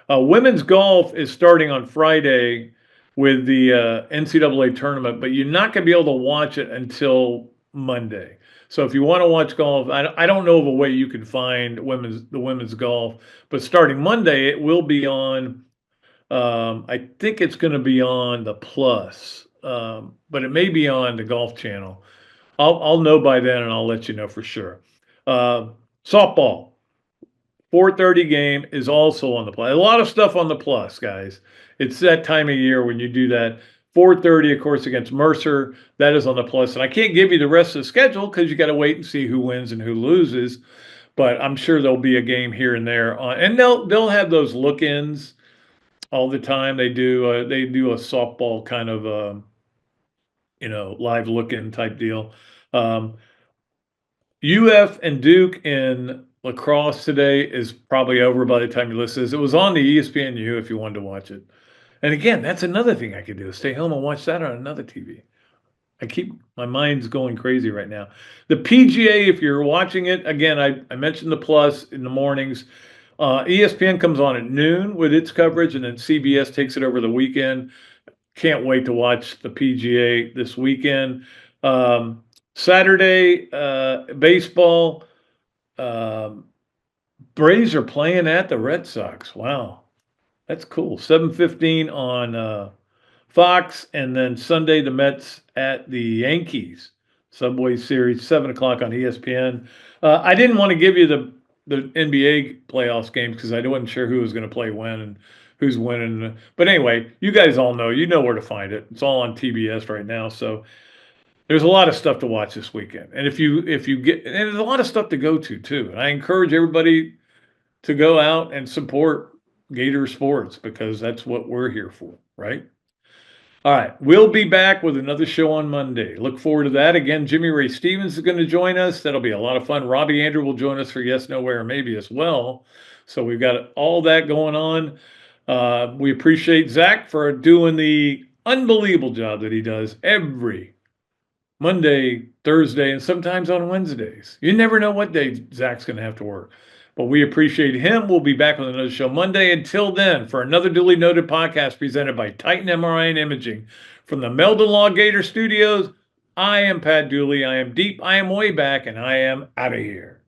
Women's golf is starting on Friday with the NCAA tournament, but you're not going to be able to watch it until Monday. So if you want to watch golf, I don't know of a way you can find the women's golf, but starting Monday, it will be on. I think it's going to be on the Plus, but it may be on the Golf Channel. I'll know by then, and I'll let you know for sure. Softball, 4:30 game is also on the Plus. A lot of stuff on the Plus, guys. It's that time of year when you do that. 4:30, of course, against Mercer. That is on the Plus, and I can't give you the rest of the schedule because you got to wait and see who wins and who loses. But I'm sure there'll be a game here and there, and they'll have those look-ins all the time. They do a softball kind of live look-in type deal. UF and Duke in lacrosse today is probably over by the time you listen to this. It was on the ESPNU if you wanted to watch it. And again, that's another thing I could do, stay home and watch that on another TV. My mind's going crazy right now. The PGA, if you're watching it, again, I mentioned the Plus in the mornings. ESPN comes on at noon with its coverage, and then CBS takes it over the weekend. Can't wait to watch the PGA this weekend. Saturday, baseball. Braves are playing at the Red Sox. Wow, that's cool. 7:15 on Fox, and then Sunday the Mets at the Yankees. Subway Series, 7 o'clock on ESPN. I didn't want to give you the NBA playoffs games because I wasn't sure who was going to play when and who's winning. But anyway, you guys all know. You know where to find it. It's all on TBS right now. So there's a lot of stuff to watch this weekend. And if you get, and there's a lot of stuff to go to too. And I encourage everybody to go out and support Gator sports because that's what we're here for, right? All right, we'll be back with another show on Monday. Look forward to that. Again, Jimmy Ray Stevens is going to join us. That'll be a lot of fun. Robbie Andrew will join us for Yes, No, Where, Maybe as well. So we've got all that going on. We appreciate Zach for doing the unbelievable job that he does every Monday, Thursday, and sometimes on Wednesdays. You never know what day Zach's going to have to work. But we appreciate him. We'll be back with another show Monday. Until then, for another duly noted podcast presented by Titan MRI and Imaging from the Meldon Law Gator Studios, I am Pat Dooley. I am deep. I am way back, and I am out of here.